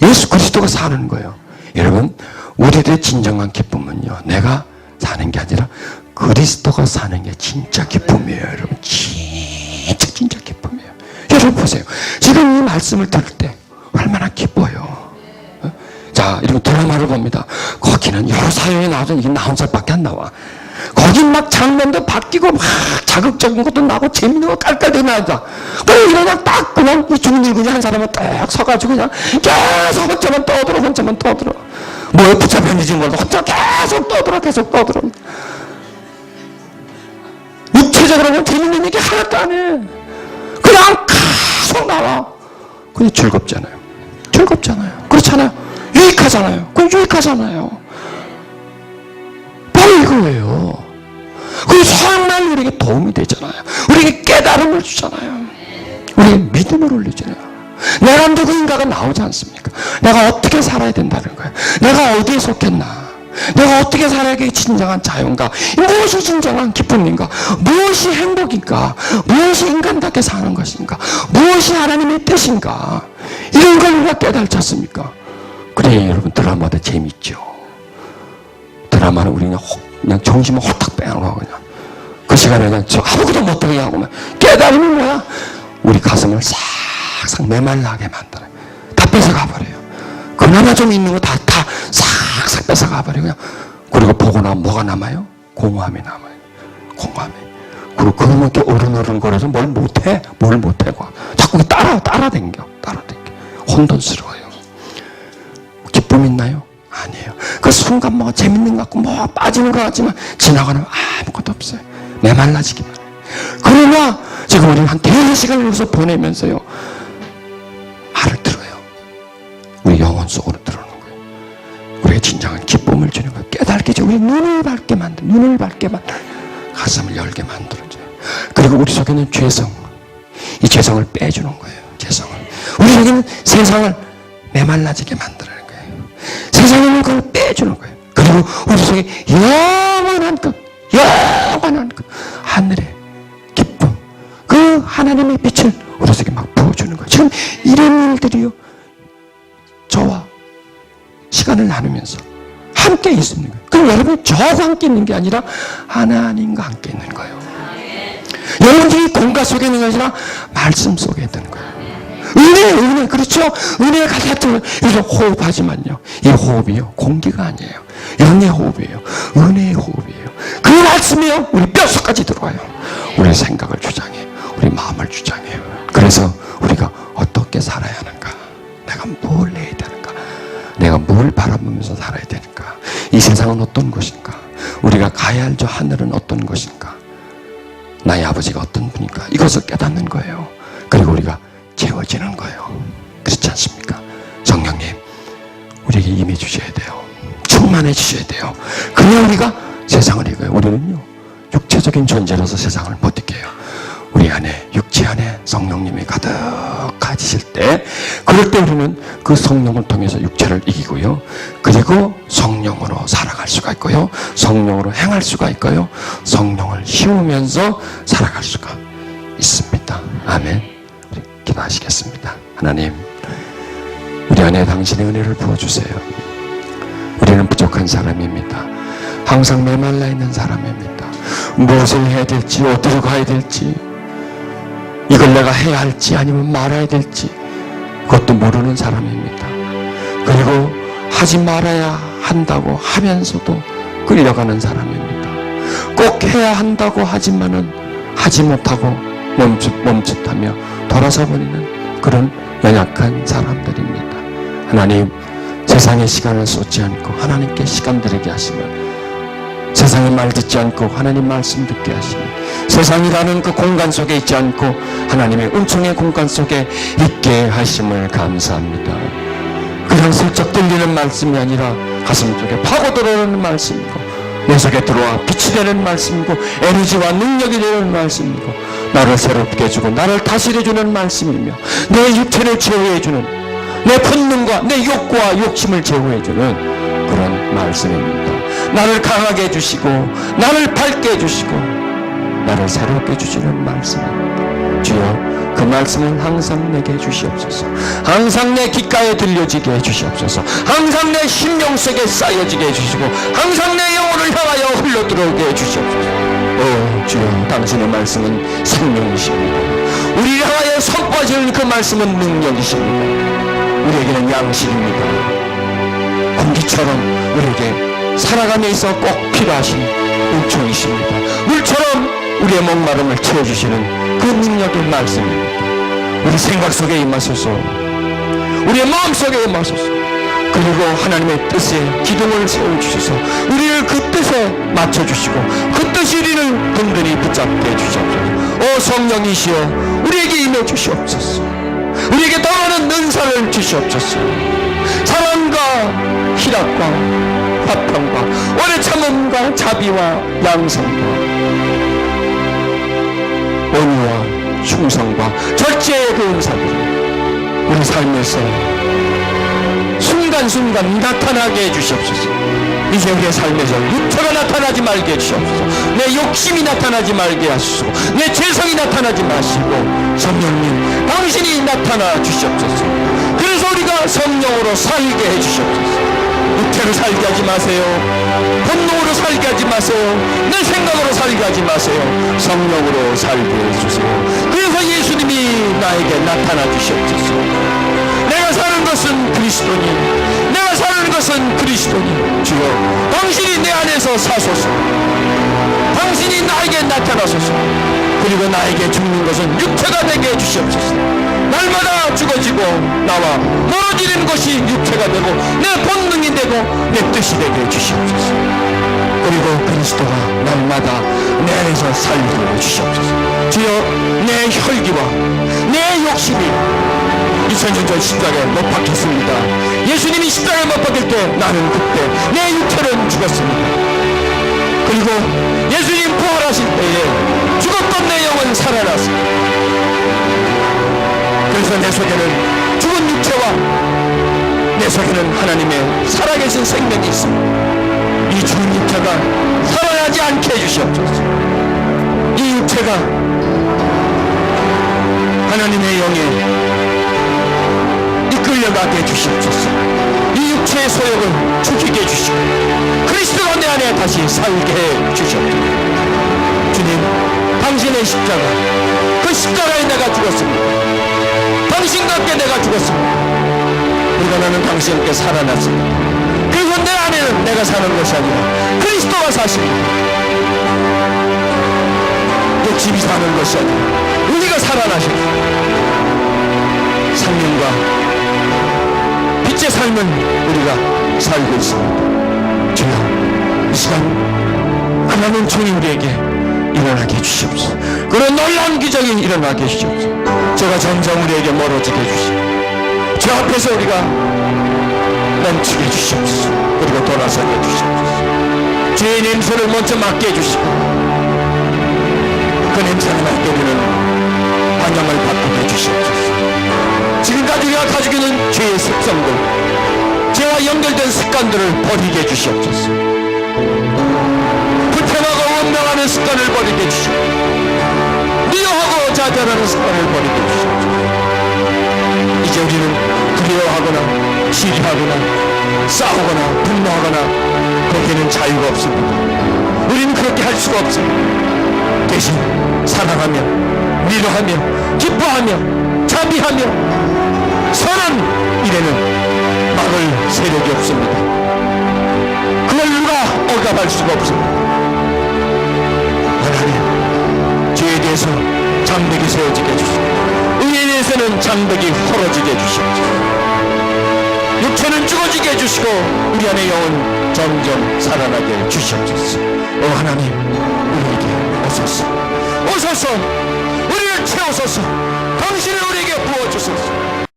예수 그리스도가 사는 거예요. 여러분, 우리들의 진정한 기쁨은요, 내가 사는 게 아니라 그리스도가 사는 게 진짜 기쁨이에요. 여러분, 진짜 기쁨이에요. 여러분 보세요. 지금 이 말씀을 들을 때 얼마나 기뻐요. 자, 이런 드라마를 봅니다. 거기는 여러 사연이 나와서 이게 나 혼자밖에 안 나와. 거긴 막 장면도 바뀌고 막 자극적인 것도 나고 재밌는 거 깔깔대고 나온다. 그래 그냥 딱 그냥 이 중늙은이 한 사람은 딱 서가지고 그냥 계속 혼자만 떠들어. 뭐에 붙잡혀 있는지 몰라도 혼자 계속 떠들어. 육체적으로는 재밌는 얘기 하나도 안 해. 그냥 계속 나와. 근데 즐겁잖아요. 그렇잖아요. 유익하잖아요. 바로 이거예요. 그게 정말 우리에게 도움이 되잖아요. 우리에게 깨달음을 주잖아요. 우리에게 믿음을 올리잖아요. 내가 누구인가가 나오지 않습니까? 내가 어떻게 살아야 된다는 거예요. 내가 어디에 속했나? 내가 어떻게 살아야 진정한 자유인가? 무엇이 진정한 기쁨인가? 무엇이 행복인가? 무엇이 인간답게 사는 것인가? 무엇이 하나님의 뜻인가? 이런 걸 우리가 깨달지 않습니까? 그래, 여러분, 드라마도 재밌죠. 드라마는 우리 그냥 정신을 홀딱 빼놓고 그냥 그 시간에 그냥 아무것도 못하게 하고 깨달음이 뭐야? 우리 가슴을 싹싹 메말라게 만들어요. 다 뺏어가버려요. 그나마 좀 있는 거 다 싹싹 뺏어가버리고요. 그리고 보고 나면 뭐가 남아요? 공허함이 남아요. 공허함이. 그리고 그러면 이렇게 어른거려서 뭘 못해? 자꾸 따라댕겨. 혼돈스러워요. 기쁨 있나요? 아니에요. 그 순간 뭐 재밌는 것 같고 뭐 빠지는 것 같지만 지나가면 아무것도 없어요. 메말라지기만 해요. 그러나 지금 우리는 한 대여섯 시간을 여기서 보내면서요, 말을 들어요. 우리 영혼 속으로 들어오는 거예요. 우리의 진정한 기쁨을 주는 거예요. 깨닫게 해줘. 우리 눈을 밝게 만들어. 가슴을 열게 만들어줘요. 그리고 우리 속에는 죄성, 이 죄성을 빼주는 거예요. 우리 속에는 세상을 메말라지게 만들어요. 세상에는 그걸 빼주는 거예요. 그리고 우리 속에 영원한 그 하늘의 기쁨, 그 하나님의 빛을 우리 속에 막 부어주는 거예요. 지금 이런 일들이요, 저와 시간을 나누면서 함께 있는 거예요. 그럼 여러분 저와 함께 있는 게 아니라 하나님과 함께 있는 거예요. 여러분들이 공간 속에 있는 게 아니라 말씀 속에 있는 거예요. 은혜, 그렇죠? 은혜가 가득한, 그래서 호흡하지만요, 이 호흡이요, 공기가 아니에요. 영의 호흡이에요. 은혜의 호흡이에요. 그 말씀이요, 우리 뼛속까지 들어와요. 우리의 생각을 주장해요. 우리 마음을 주장해요. 그래서 우리가 어떻게 살아야 하는가? 내가 뭘 해야 되는가? 내가 뭘 바라보면서 살아야 되는가? 이 세상은 어떤 것인가? 우리가 가야 할 저 하늘은 어떤 것인가? 나의 아버지가 어떤 분인가? 이것을 깨닫는 거예요. 그리고 우리가 채워지는 거예요. 그렇지 않습니까? 성령님, 우리에게 임해 주셔야 돼요. 충만해 주셔야 돼요. 그냥 우리가 세상을 이겨요. 우리는요, 육체적인 존재로서 세상을 못 이겨요. 우리 안에, 육체 안에 성령님이 가득 가지실 때, 그럴 때 우리는 그 성령을 통해서 육체를 이기고요, 그리고 성령으로 살아갈 수가 있고요, 성령으로 행할 수가 있고요, 성령을 씌우면서 살아갈 수가 있습니다. 아멘. 기도하시겠습니다. 하나님, 우리 안에 당신의 은혜를 부어주세요. 우리는 부족한 사람입니다. 항상 메말라 있는 사람입니다. 무엇을 해야 될지, 어디로 가야 될지, 이걸 내가 해야 할지 아니면 말아야 될지 그것도 모르는 사람입니다. 그리고 하지 말아야 한다고 하면서도 끌려가는 사람입니다. 꼭 해야 한다고 하지만은 하지 못하고 멈칫하며 돌아서 버리는 그런 연약한 사람들입니다. 하나님, 세상에 시간을 쏟지 않고 하나님께 시간 들이게 하시면, 세상의 말 듣지 않고 하나님 말씀 듣게 하시면, 세상이라는 그 공간 속에 있지 않고 하나님의 은총의 공간 속에 있게 하심을 감사합니다. 그냥 슬쩍 들리는 말씀이 아니라 가슴 속에 파고 들어오는 말씀이고, 내 속에 들어와 빛이 되는 말씀이고, 에너지와 능력이 되는 말씀이고, 나를 새롭게 해주고 나를 다스려주는 말씀이며, 내 육체를 제어해주는, 내 본능과 내 욕구와 욕심을 제어해주는 그런 말씀입니다. 나를 강하게 해주시고 나를 밝게 해주시고 나를 새롭게 해주시는 말씀입니다. 주여, 그 말씀은 항상 내게 주시옵소서. 항상 내 귓가에 들려지게 해주시옵소서. 항상 내 심령 속에 쌓여지게 해주시고 항상 내 영혼을 향하여 흘러들어오게 해주시옵소서. 오 주여, 당신의 말씀은 생명이십니다. 우리를 향하여 선포하시는 그 말씀은 능력이십니다. 우리에게는 양식입니다. 공기처럼 우리에게 살아감에 있어 꼭 필요하신 은총이십니다. 물처럼 우리의 목마름을 채워주시는 그 능력의 말씀입니다. 우리 생각 속에 임하소서. 우리의 마음 속에 임하소서. 그리고 하나님의 뜻에 기둥을 세워주셔서 우리를 그 뜻에 맞춰주시고 그 뜻이 우리를 든든히 붙잡게 해주시옵소서. 오 성령이시여, 우리에게 임해 주시옵소서. 우리에게 더 많은 은사를 주시옵소서. 사랑과 희락과 화평과 오래 참음과 자비와 양성과 온유와 충성과 절제의 그 은사들이 우리 삶에서 순간순간 나타나게 해주시옵소서. 이제 우리의 삶에서 육체가 나타나지 말게 해주시옵소서. 내 욕심이 나타나지 말게 하시고 내 죄성이 나타나지 마시고 성령님 당신이 나타나 주시옵소서. 그래서 우리가 성령으로 살게 해주시옵소서. 육체로 살게 하지 마세요. 본능으로 살게 하지 마세요. 내 생각으로 살게 하지 마세요. 성령으로 살게 해주세요. 그래서 예수님이 나에게 나타나 주시옵소서. 내가 사는 것은 그리스도니, 내가 사는 것은 그리스도니. 주여, 당신이 내 안에서 사소서. 당신이 나에게 나타나소서. 그리고 나에게 죽는 것은 육체가 되게 해주시옵소서. 날마다 죽어지고 나와 멀어지는 것이 육체가 되고 내 본능이 되고 내 뜻이 되게 해주시옵소서. 그리고 그리스도가 날마다 내 안에서 살게 해주시옵소서. 주여, 내 혈기와 내 욕심이 2000년 전 십자가에 못 박혔습니다. 예수님이 십자가에 못 박힐 때 나는 그때 내 육체는 죽었습니다. 그리고 예수님 부활하실 때에 죽었던 내 영은 살아났습니다. 그래서 내 속에는 죽은 육체와 내 속에는 하나님의 살아계신 생명이 있습니다. 이 죽은 육체가 살아나지 않게 해주시옵소서. 이 육체가 하나님의 영에 이끌려가게 해주시옵소서. 이 육체의 소욕을 죽이게 해주시고 그리스도가 내 안에 다시 살게 해주시옵소서. 주님, 당신의 십자가, 그 십자가에 내가 죽었습니다. 당신과 함께 내가 죽었습니다. 그리고 나는 당신과 함께 살아났습니다. 그리고 내 안에는 내가 사는 것이 아니라 그리스도가 사십니다. 욕심이 사는 것이 아니라 우리가 살아나십니다. 생명과 빛의 삶은 우리가 살고 있습니다. 주여, 이 시간 하나님 총이 우리에게 일어나게 해주시옵소서. 그런 놀라운 기적이 일어나게 해주시옵소서. 제가 점점 우리에게 멀어지게 해주시옵소서. 저 앞에서 우리가 멈추게 해주시옵소서. 그리고 돌아서게 해주시옵소서. 죄의 냄새를 먼저 맡게 해주시고 그 냄새가 날 때 우리는 환영을 바꾸게 해주시옵소서. 지금까지 우리가 가지고 있는 죄의 습성들, 죄와 연결된 습관들을 버리게 해주시옵소서. 불평하고 원망하는 습관을 버리게 해주시옵소서. 미워하고 좌절하는 습관을 버리게 해주시옵소서. 이제 우리는 두려워하거나 시기하거나 싸우거나 분노하거나 거기에는 자유가 없습니다. 우리는 그렇게 할 수가 없습니다. 대신 사랑하며 위로하며 기뻐하며 자비하며 선한 일에는 막을 세력이 없습니다. 그걸 누가 억압할 수가 없습니다. 하나님, 죄에 대해서 잠들게 세워지게 해주시고 의에 치는 장벽이 헐어지게 해주시옵소서. 육체는 죽어지게 해주시고 우리 안의 영은 점점 살아나게 해주시옵소서. 하나님, 우리에게 오소서, 오소서, 우리를 채우소서. 당신을 우리에게 부어주소서.